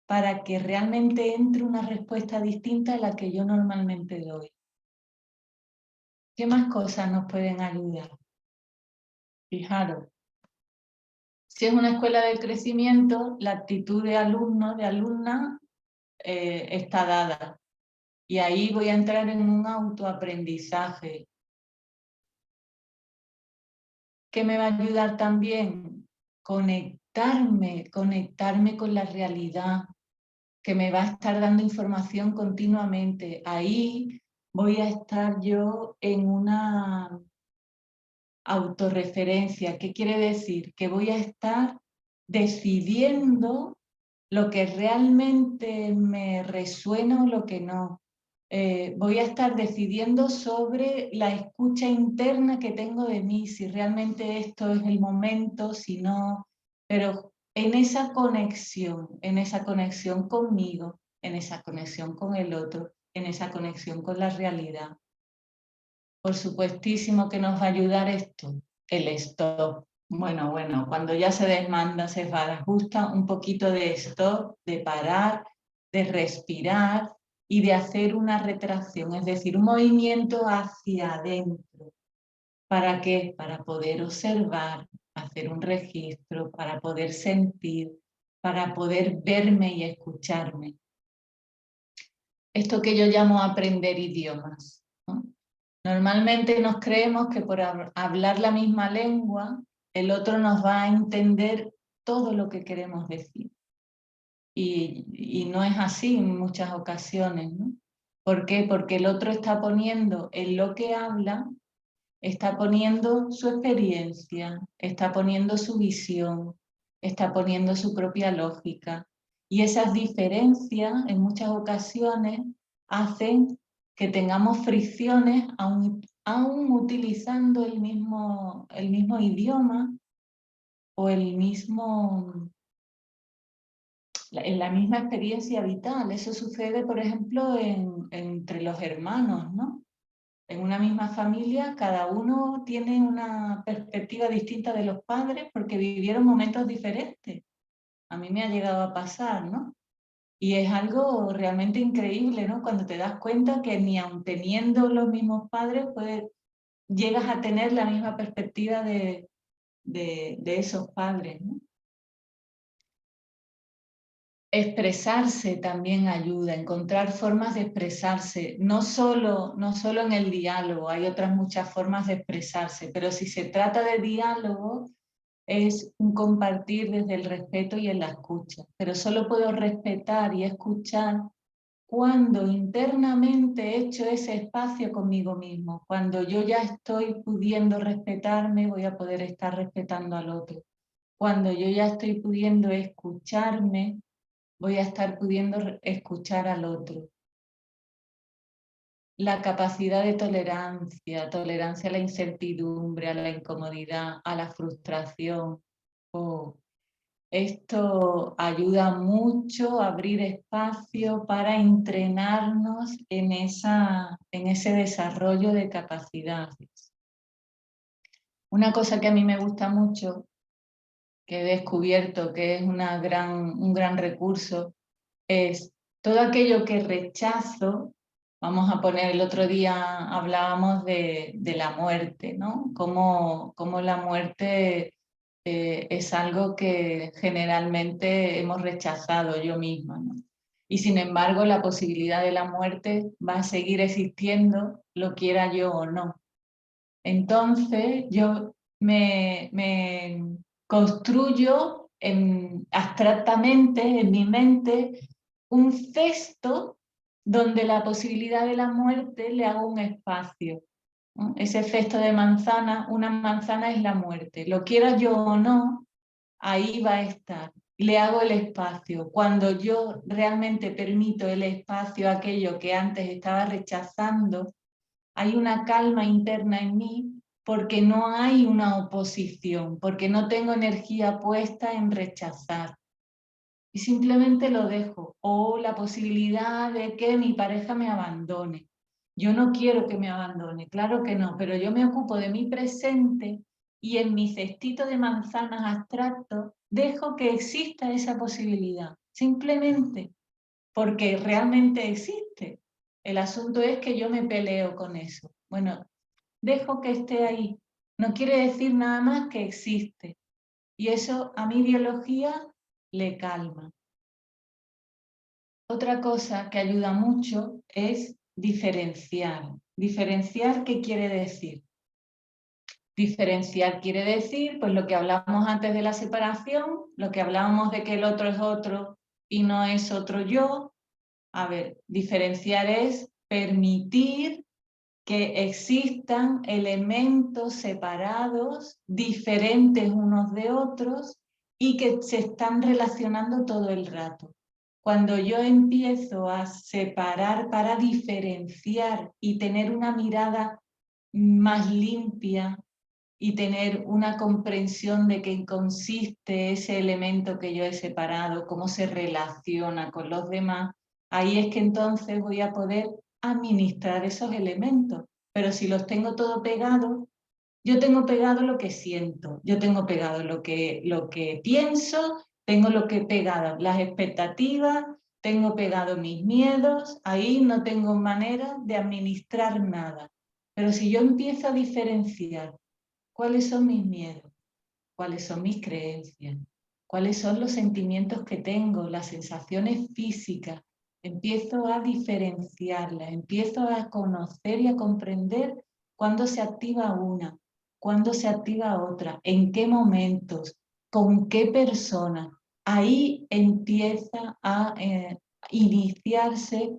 para que realmente entre una respuesta distinta a la que yo normalmente doy. ¿Qué más cosas nos pueden ayudar? Fijaros, si es una escuela de crecimiento, la actitud de alumno, de alumna, está dada. Y ahí voy a entrar en un autoaprendizaje. ¿Qué me va a ayudar también? Conectarme con la realidad, que me va a estar dando información continuamente. Ahí voy a estar yo en una autorreferencia. ¿Qué quiere decir? Que voy a estar decidiendo lo que realmente me resuena o lo que no. Voy a estar decidiendo sobre la escucha interna que tengo de mí, si realmente esto es el momento, si no, pero en esa conexión conmigo, en esa conexión con el otro, en esa conexión con la realidad. Por supuestísimo que nos va a ayudar esto, el stop. Bueno, cuando ya se desmanda, se va, gusta un poquito de stop, de parar, de respirar y de hacer una retracción, es decir, un movimiento hacia adentro. ¿Para qué? Para poder observar, hacer un registro, para poder sentir, para poder verme y escucharme. Esto que yo llamo aprender idiomas, ¿no? Normalmente nos creemos que por hablar la misma lengua, el otro nos va a entender todo lo que queremos decir. Y no es así en muchas ocasiones, ¿no? ¿Por qué? Porque el otro está poniendo en lo que habla, está poniendo su experiencia, está poniendo su visión, está poniendo su propia lógica. Y esas diferencias en muchas ocasiones hacen que tengamos fricciones aún utilizando el mismo idioma o en la misma experiencia vital. Eso sucede, por ejemplo, entre los hermanos, ¿no? En una misma familia, cada uno tiene una perspectiva distinta de los padres porque vivieron momentos diferentes. A mí me ha llegado a pasar, ¿no? Y es algo realmente increíble, ¿no? Cuando te das cuenta que ni aun teniendo los mismos padres, llegas a tener la misma perspectiva de esos padres, ¿no? Expresarse también ayuda, encontrar formas de expresarse, no solo en el diálogo, hay otras muchas formas de expresarse, pero si se trata de diálogo, es un compartir desde el respeto y en la escucha. Pero solo puedo respetar y escuchar cuando internamente he hecho ese espacio conmigo mismo. Cuando yo ya estoy pudiendo respetarme, voy a poder estar respetando al otro. Cuando yo ya estoy pudiendo escucharme, voy a estar pudiendo escuchar al otro. La capacidad de tolerancia a la incertidumbre, a la incomodidad, a la frustración. Esto ayuda mucho a abrir espacio para entrenarnos en ese desarrollo de capacidades. Una cosa que a mí me gusta mucho, que he descubierto que es un gran recurso, es todo aquello que rechazo. Vamos a poner, el otro día hablábamos de la muerte, ¿no? Cómo la muerte es algo que generalmente hemos rechazado yo misma, ¿no? Y sin embargo la posibilidad de la muerte va a seguir existiendo, lo quiera yo o no. Entonces yo me construyo abstractamente en mi mente un cesto donde la posibilidad de la muerte le hago un espacio, ¿no? Ese cesto de manzana, una manzana es la muerte. Lo quiera yo o no, ahí va a estar. Le hago el espacio. Cuando yo realmente permito el espacio a aquello que antes estaba rechazando, hay una calma interna en mí porque no hay una oposición, porque no tengo energía puesta en rechazar. Y simplemente lo dejo. O la posibilidad de que mi pareja me abandone. Yo no quiero que me abandone, claro que no, pero yo me ocupo de mi presente y en mi cestito de manzanas abstracto dejo que exista esa posibilidad. Simplemente porque realmente existe. El asunto es que yo me peleo con eso. Bueno, dejo que esté ahí. No quiere decir nada más que existe. Y eso a mi biología le calma. Otra cosa que ayuda mucho es diferenciar. ¿Diferenciar qué quiere decir? Diferenciar quiere decir, pues lo que hablábamos antes de la separación, lo que hablábamos de que el otro es otro y no es otro yo. A ver, diferenciar es permitir que existan elementos separados, diferentes unos de otros y que se están relacionando todo el rato. Cuando yo empiezo a separar para diferenciar y tener una mirada más limpia y tener una comprensión de qué consiste ese elemento que yo he separado, cómo se relaciona con los demás, Ahí es que entonces voy a poder administrar esos elementos. Pero si los tengo todo pegado, yo tengo pegado lo que siento, yo tengo pegado lo que pienso, tengo lo que pegado las expectativas, tengo pegado mis miedos, ahí no tengo manera de administrar nada. Pero si yo empiezo a diferenciar cuáles son mis miedos, cuáles son mis creencias, cuáles son los sentimientos que tengo, las sensaciones físicas, empiezo a diferenciarlas, empiezo a conocer y a comprender cuándo se activa una, cuándo se activa otra, en qué momentos, con qué persona. Ahí empieza a iniciarse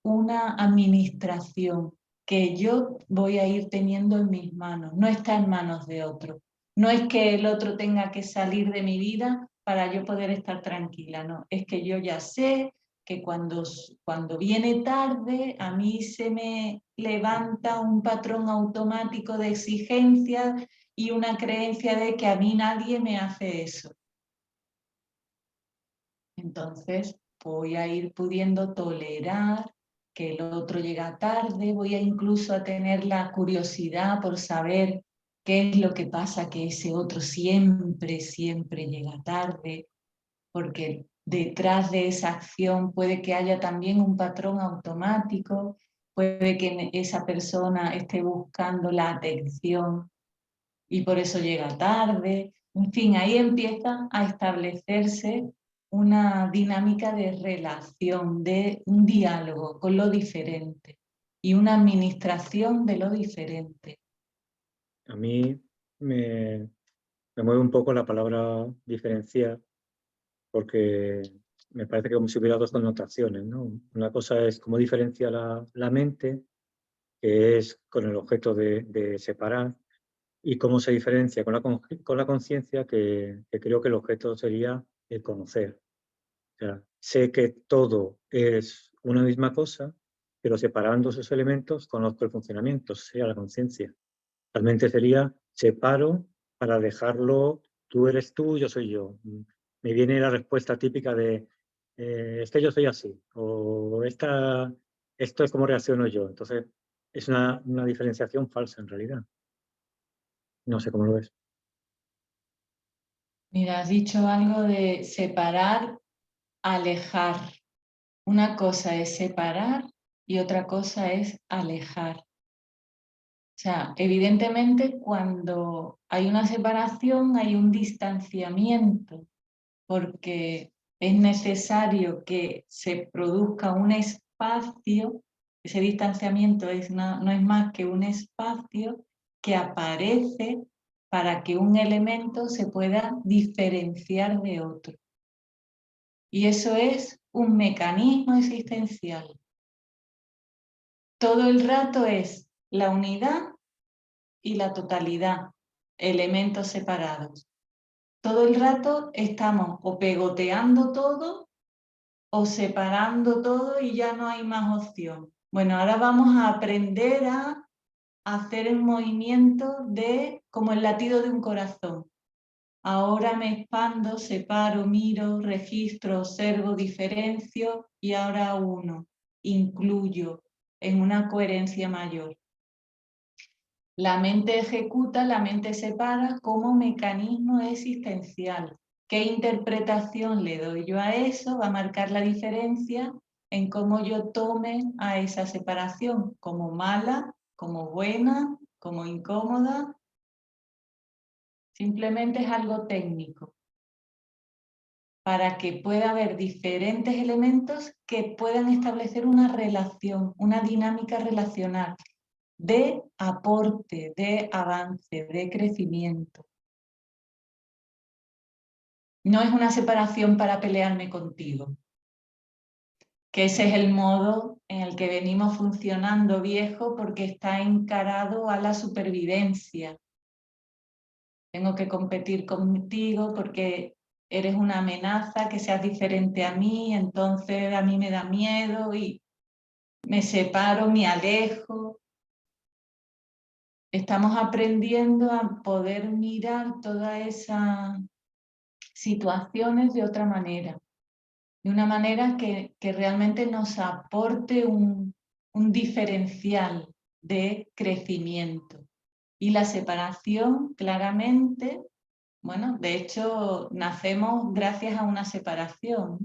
una administración que yo voy a ir teniendo en mis manos, no está en manos de otro. No es que el otro tenga que salir de mi vida para yo poder estar tranquila, no, es que yo ya sé que cuando viene tarde a mí se me levanta un patrón automático de exigencias y una creencia de que a mí nadie me hace eso. Entonces voy a ir pudiendo tolerar que el otro llega tarde, voy a incluso a tener la curiosidad por saber qué es lo que pasa, que ese otro siempre llega tarde, porque detrás de esa acción puede que haya también un patrón automático, puede que esa persona esté buscando la atención y por eso llega tarde. En fin, ahí empieza a establecerse una dinámica de relación, de un diálogo con lo diferente y una administración de lo diferente. A mí me mueve un poco la palabra diferenciar, porque me parece que como si hubiera dos connotaciones, ¿no? Una cosa es cómo diferencia la mente, que es con el objeto de separar, y cómo se diferencia con la conciencia, que creo que el objeto sería el conocer. O sea, sé que todo es una misma cosa, pero separando esos elementos conozco el funcionamiento, sería la conciencia. Realmente sería separo para dejarlo, tú eres tú, yo soy yo. Me viene la respuesta típica de, es que yo soy así, o esto es como reacciono yo. Entonces, es una diferenciación falsa en realidad. No sé cómo lo ves. Mira, has dicho algo de separar, alejar. Una cosa es separar y otra cosa es alejar. O sea, evidentemente cuando hay una separación hay un distanciamiento, porque es necesario que se produzca un espacio, ese distanciamiento no es más que un espacio que aparece para que un elemento se pueda diferenciar de otro. Y eso es un mecanismo existencial. Todo el rato es la unidad y la totalidad, elementos separados. Todo el rato estamos o pegoteando todo o separando todo y ya no hay más opción. Bueno, ahora vamos a aprender a hacer el movimiento como el latido de un corazón. Ahora me expando, separo, miro, registro, observo, diferencio y ahora uno, incluyo en una coherencia mayor. La mente ejecuta, la mente separa como mecanismo existencial. ¿Qué interpretación le doy yo a eso? Va a marcar la diferencia en cómo yo tome a esa separación, como mala, como buena, como incómoda. Simplemente es algo técnico, para que pueda haber diferentes elementos que puedan establecer una relación, una dinámica relacional de aporte, de avance, de crecimiento. No es una separación para pelearme contigo, que ese es el modo en el que venimos funcionando, viejo, porque está encarado a la supervivencia. Tengo que competir contigo porque eres una amenaza, que seas diferente a mí, entonces a mí me da miedo y me separo, me alejo. Estamos aprendiendo a poder mirar todas esas situaciones de otra manera. de una manera que realmente nos aporte un diferencial de crecimiento. Y la separación, claramente, bueno, de hecho, nacemos gracias a una separación.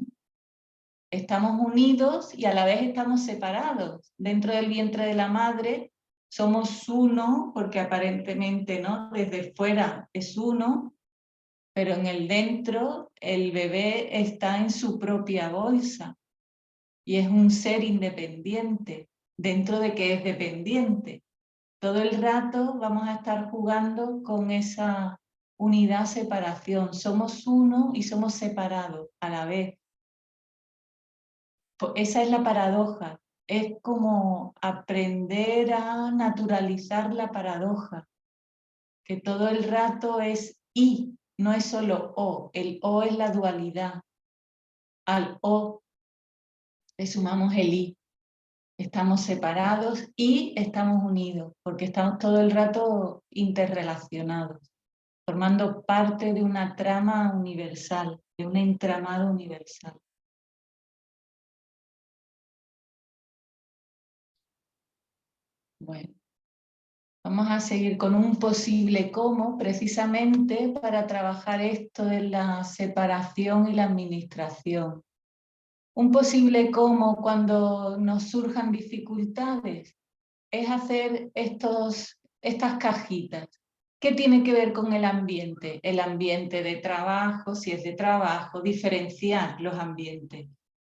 Estamos unidos y a la vez estamos separados. Dentro del vientre de la madre somos uno, porque aparentemente, ¿no?, desde fuera es uno, pero en el dentro el bebé está en su propia bolsa y es un ser independiente, dentro de que es dependiente. Todo el rato vamos a estar jugando con esa unidad-separación. Somos uno y somos separados a la vez. Esa es la paradoja. Es como aprender a naturalizar la paradoja, que todo el rato es y, no es solo o. El o es la dualidad. Al o le sumamos el i. Estamos separados y estamos unidos, porque estamos todo el rato interrelacionados, formando parte de una trama universal, de un entramado universal. Bueno, vamos a seguir con un posible cómo, precisamente para trabajar esto de la separación y la administración. Un posible cómo cuando nos surjan dificultades es hacer estas cajitas. ¿Qué tiene que ver con el ambiente? El ambiente de trabajo, si es de trabajo, diferenciar los ambientes.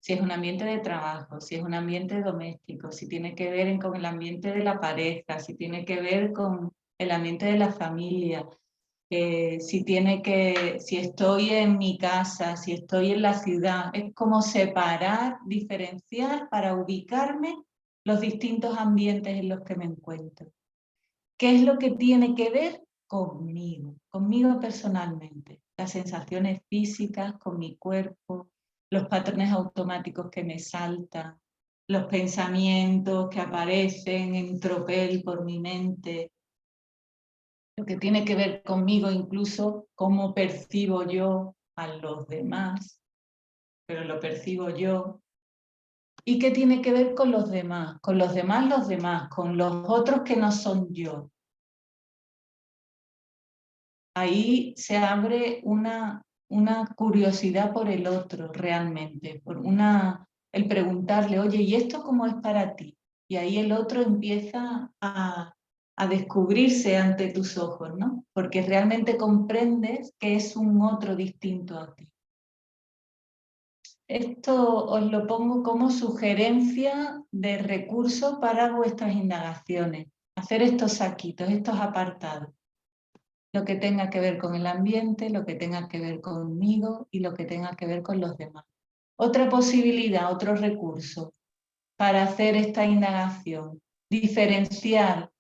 Si es un ambiente de trabajo, si es un ambiente doméstico, si tiene que ver con el ambiente de la pareja, si tiene que ver con el ambiente de la familia, si estoy en mi casa, si estoy en la ciudad. Es como separar, diferenciar para ubicarme los distintos ambientes en los que me encuentro. ¿Qué es lo que tiene que ver conmigo personalmente? Las sensaciones físicas con mi cuerpo, los patrones automáticos que me saltan, los pensamientos que aparecen en tropel por mi mente, lo que tiene que ver conmigo, incluso cómo percibo yo a los demás, pero lo percibo yo. ¿Y qué tiene que ver con los demás? Con los demás, con los otros que no son yo. Ahí se abre una curiosidad por el otro realmente, por el preguntarle, oye, ¿y esto cómo es para ti? Y ahí el otro empieza a descubrirse ante tus ojos, ¿no? Porque realmente comprendes que es un otro distinto a ti. Esto os lo pongo como sugerencia de recurso para vuestras indagaciones. Hacer estos saquitos, estos apartados. Lo que tenga que ver con el ambiente, lo que tenga que ver conmigo y lo que tenga que ver con los demás. Otra posibilidad, otro recurso para hacer esta indagación. Diferenciar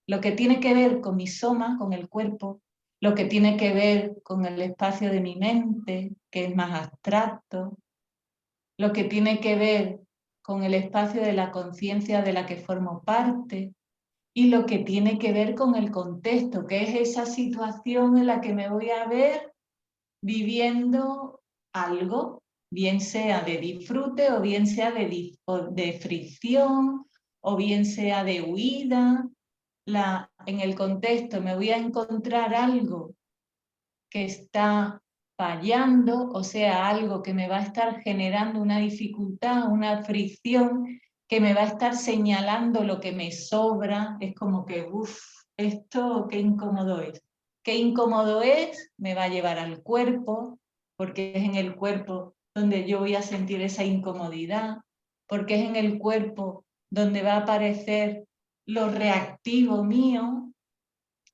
lo que tiene que ver con mi soma, con el cuerpo, lo que tiene que ver con el espacio de mi mente, que es más abstracto, lo que tiene que ver con el espacio de la conciencia de la que formo parte, y lo que tiene que ver con el contexto, que es esa situación en la que me voy a ver viviendo algo, bien sea de disfrute o bien sea de fricción o bien sea de huida. En el contexto me voy a encontrar algo que está fallando, o sea, algo que me va a estar generando una dificultad, una fricción, que me va a estar señalando lo que me sobra. Es como que, uff, esto qué incómodo es. Qué incómodo es, me va a llevar al cuerpo, porque es en el cuerpo donde yo voy a sentir esa incomodidad, porque es en el cuerpo donde va a aparecer lo reactivo mío,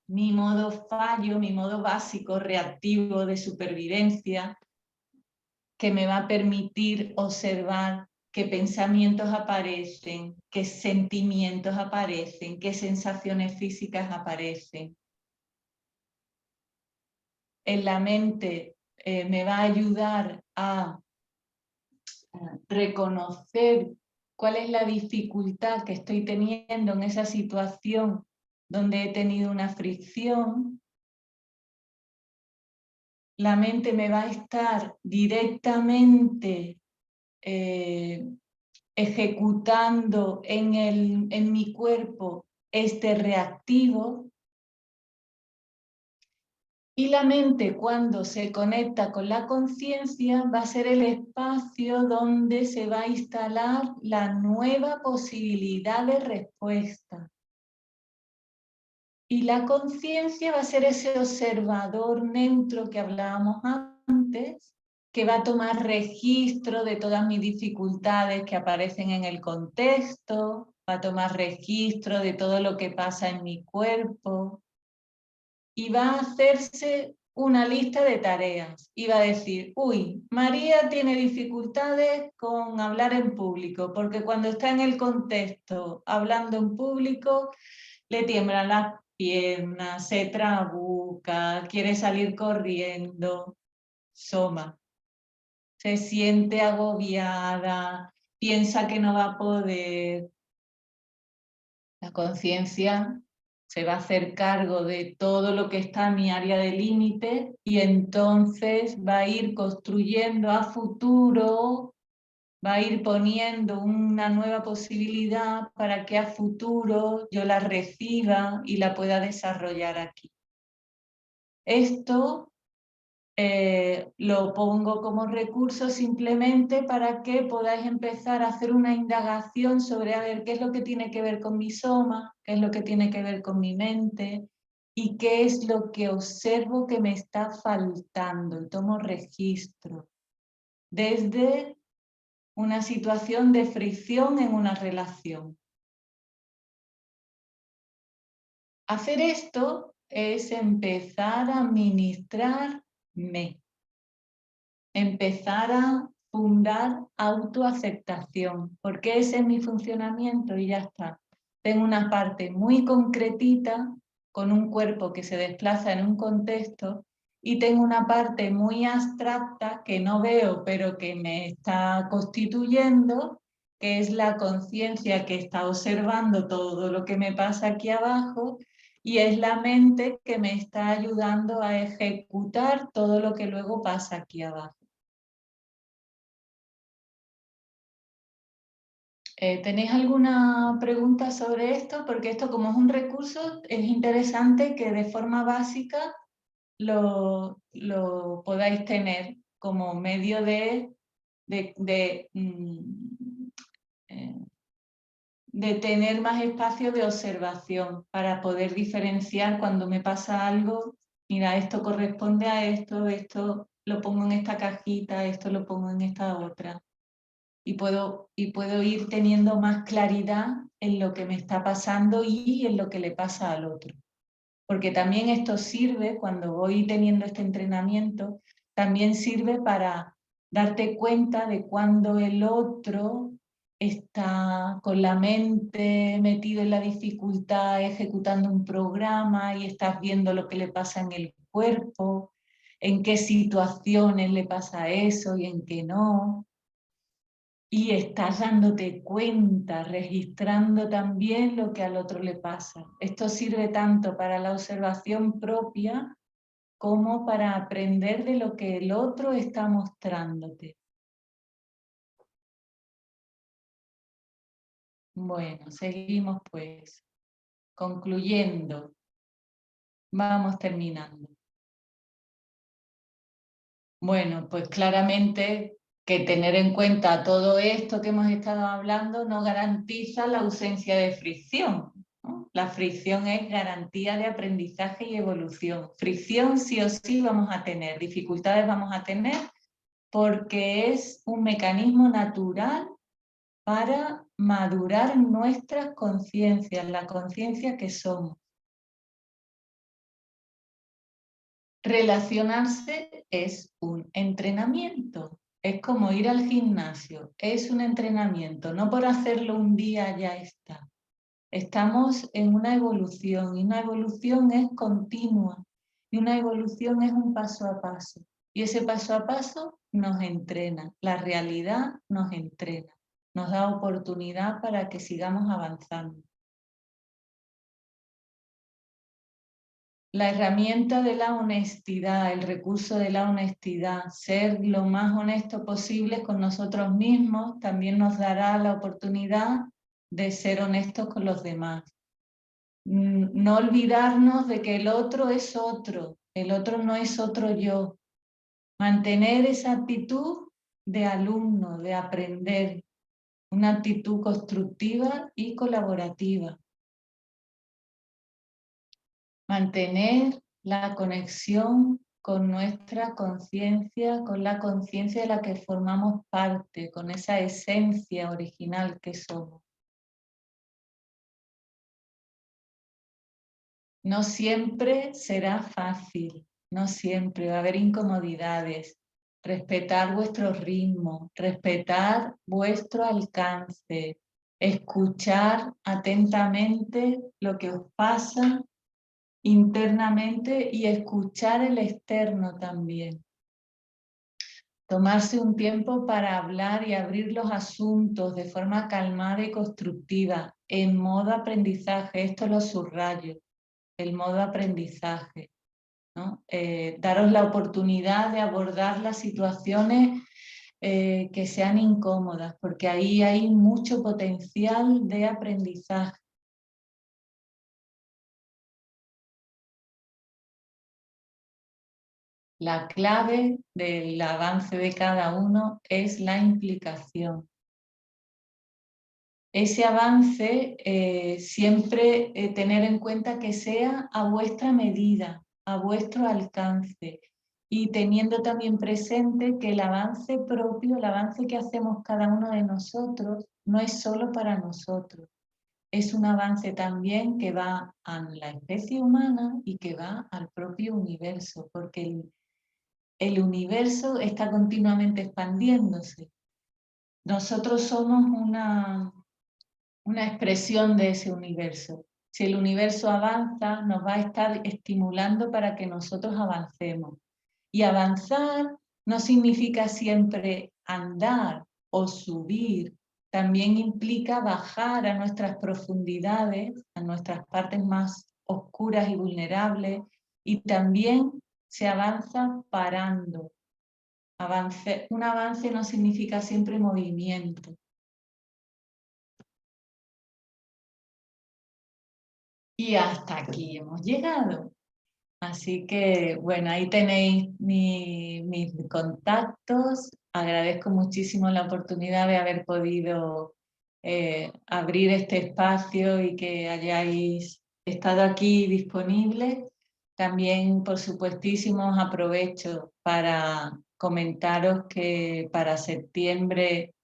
mi modo fallo, mi modo básico, reactivo de supervivencia, que me va a permitir observar qué pensamientos aparecen, qué sentimientos aparecen, qué sensaciones físicas aparecen. En la mente me va a ayudar a reconocer cuál es la dificultad que estoy teniendo en esa situación donde he tenido una fricción. La mente me va a estar directamente ejecutando en mi cuerpo este reactivo. Y la mente, cuando se conecta con la conciencia, va a ser el espacio donde se va a instalar la nueva posibilidad de respuesta. Y la conciencia va a ser ese observador neutro que hablábamos antes, que va a tomar registro de todas mis dificultades que aparecen en el contexto, va a tomar registro de todo lo que pasa en mi cuerpo y va a hacerse una lista de tareas y va a decir, uy, María tiene dificultades con hablar en público, porque cuando está en el contexto hablando en público le tiemblan las piernas, se trabuca, quiere salir corriendo, soma. Se siente agobiada, piensa que no va a poder. La conciencia se va a hacer cargo de todo lo que está en mi área de límite y entonces va a ir construyendo a futuro, va a ir poniendo una nueva posibilidad para que a futuro yo la reciba y la pueda desarrollar aquí. Esto lo pongo como recurso simplemente para que podáis empezar a hacer una indagación sobre a ver qué es lo que tiene que ver con mi soma, qué es lo que tiene que ver con mi mente y qué es lo que observo que me está faltando y tomo registro desde una situación de fricción en una relación. Hacer esto es empezar a ministrarme. Empezar a fundar autoaceptación, porque ese es mi funcionamiento y ya está. Tengo una parte muy concretita, con un cuerpo que se desplaza en un contexto, y tengo una parte muy abstracta que no veo, pero que me está constituyendo, que es la conciencia que está observando todo lo que me pasa aquí abajo, y es la mente que me está ayudando a ejecutar todo lo que luego pasa aquí abajo. ¿Tenéis alguna pregunta sobre esto? Porque esto, como es un recurso, es interesante que de forma básica lo podáis tener como medio de tener más espacio de observación para poder diferenciar cuando me pasa algo. Mira, esto corresponde a esto, esto lo pongo en esta cajita, esto lo pongo en esta otra. Y puedo ir teniendo más claridad en lo que me está pasando y en lo que le pasa al otro. Porque también esto sirve, cuando voy teniendo este entrenamiento, también sirve para darte cuenta de cuando el otro está con la mente metido en la dificultad, ejecutando un programa y estás viendo lo que le pasa en el cuerpo, en qué situaciones le pasa eso y en qué no. Y estás dándote cuenta, registrando también lo que al otro le pasa. Esto sirve tanto para la observación propia como para aprender de lo que el otro está mostrándote. Bueno, seguimos pues. Concluyendo. Vamos terminando. Bueno, pues claramente que tener en cuenta todo esto que hemos estado hablando no garantiza la ausencia de fricción, ¿no? La fricción es garantía de aprendizaje y evolución. Fricción sí o sí vamos a tener, dificultades vamos a tener porque es un mecanismo natural para madurar nuestras conciencias, la conciencia que somos. Relacionarse es un entrenamiento, es como ir al gimnasio, es un entrenamiento, no por hacerlo un día ya está. Estamos en una evolución y una evolución es continua y una evolución es un paso a paso y ese paso a paso nos entrena, la realidad nos entrena, nos da oportunidad para que sigamos avanzando. la herramienta de la honestidad, el recurso de la honestidad, ser lo más honesto posible con nosotros mismos, también nos dará la oportunidad de ser honestos con los demás. No olvidarnos de que el otro es otro, el otro no es otro yo. Mantener esa actitud de alumno, de aprender, una actitud constructiva y colaborativa. Mantener la conexión con nuestra conciencia, con la conciencia de la que formamos parte, con esa esencia original que somos. No siempre será fácil, no siempre va a haber incomodidades. Respetar vuestro ritmo, respetar vuestro alcance, escuchar atentamente lo que os pasa internamente y escuchar el externo también. Tomarse un tiempo para hablar y abrir los asuntos de forma calmada y constructiva, en modo aprendizaje, esto lo subrayo, el modo aprendizaje, ¿no? Daros la oportunidad de abordar las situaciones que sean incómodas, porque ahí hay mucho potencial de aprendizaje. La clave del avance de cada uno es la implicación. Ese avance siempre tener en cuenta que sea a vuestra medida, a vuestro alcance y teniendo también presente que el avance propio, el avance que hacemos cada uno de nosotros no es solo para nosotros. Es un avance también que va a la especie humana y que va al propio universo, porque el universo está continuamente expandiéndose. Nosotros somos una expresión de ese universo. Si el universo avanza, nos va a estar estimulando para que nosotros avancemos. Y avanzar no significa siempre andar o subir, también implica bajar a nuestras profundidades, a nuestras partes más oscuras y vulnerables, y también se avanza parando. Un avance no significa siempre movimiento. Y hasta aquí hemos llegado. Así que, bueno, ahí tenéis mis contactos. Agradezco muchísimo la oportunidad de haber podido abrir este espacio y que hayáis estado aquí disponibles. También, por supuestísimo, os aprovecho para comentaros que para septiembre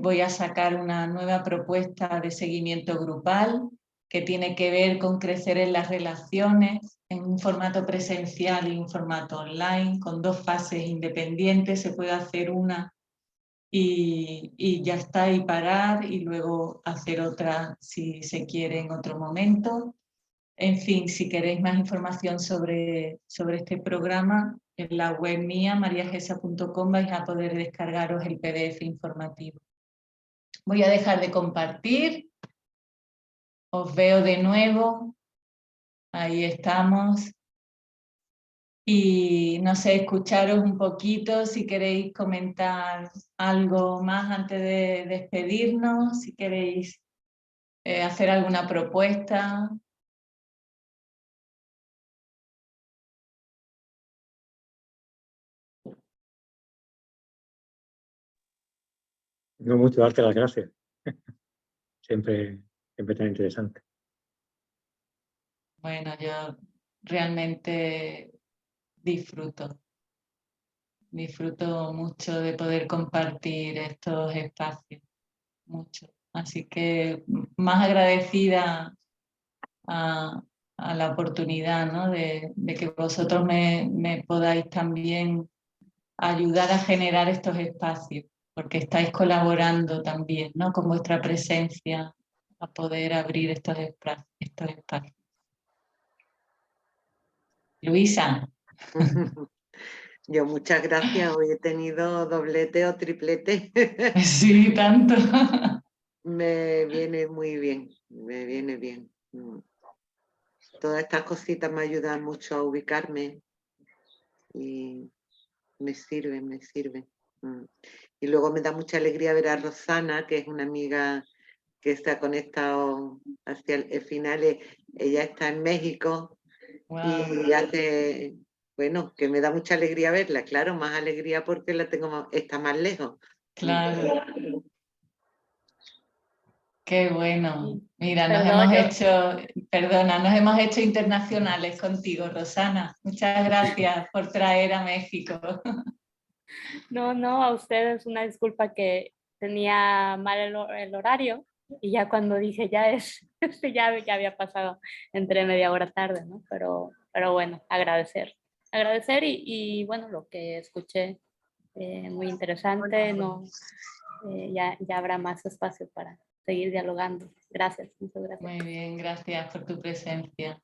voy a sacar una nueva propuesta de seguimiento grupal que tiene que ver con crecer en las relaciones en un formato presencial y un formato online, con 2 fases independientes. Se puede hacer una y ya está, y parar, y luego hacer otra si se quiere en otro momento. En fin, si queréis más información sobre este programa, en la web mía, mariagesa.com, vais a poder descargaros el PDF informativo. Voy a dejar de compartir. Os veo de nuevo. Ahí estamos. Y no sé, escucharos un poquito si queréis comentar algo más antes de despedirnos, si queréis hacer alguna propuesta. No mucho, darte las gracias. Siempre tan interesante. Bueno, yo realmente disfruto mucho de poder compartir estos espacios, mucho. Así que más agradecida a la oportunidad, ¿no? de que vosotros me podáis también ayudar a generar estos espacios, porque estáis colaborando también, ¿no? Con vuestra presencia a poder abrir estos espacios. Luisa. Yo muchas gracias, hoy he tenido doblete o triplete. Sí, tanto. Me viene muy bien, me viene bien. todas estas cositas me ayudan mucho a ubicarme y me sirven, me sirven. Y luego me da mucha alegría ver a Rosana, que es una amiga que se ha conectado hacia el final. Ella está en México y hace, bueno, que me da mucha alegría verla, claro, más alegría porque la tengo, está más lejos. Claro. Qué bueno. Mira, nos Perdón, hemos hecho, perdona, nos hemos hecho internacionales contigo, Rosana. Muchas gracias por traer a México. No, a ustedes una disculpa que tenía mal el horario y ya cuando dije ya es, ya había pasado entre media hora tarde, ¿no? Pero bueno, agradecer y bueno, lo que escuché muy interesante, no, ya habrá más espacio para seguir dialogando. Gracias, muchas gracias. Muy bien, gracias por tu presencia.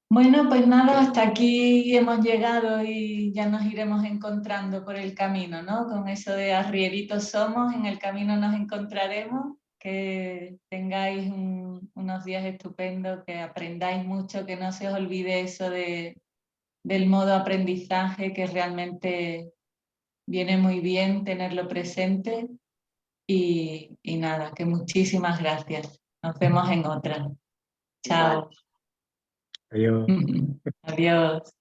Bueno, pues nada, hasta aquí hemos llegado y ya nos iremos encontrando por el camino, ¿no? Con eso de arrieritos somos, en el camino nos encontraremos. Que tengáis unos días estupendos, que aprendáis mucho, que no se os olvide eso del modo aprendizaje, que realmente viene muy bien tenerlo presente. Y nada, que muchísimas gracias. Nos vemos en otra. Chao. Adiós. Adiós.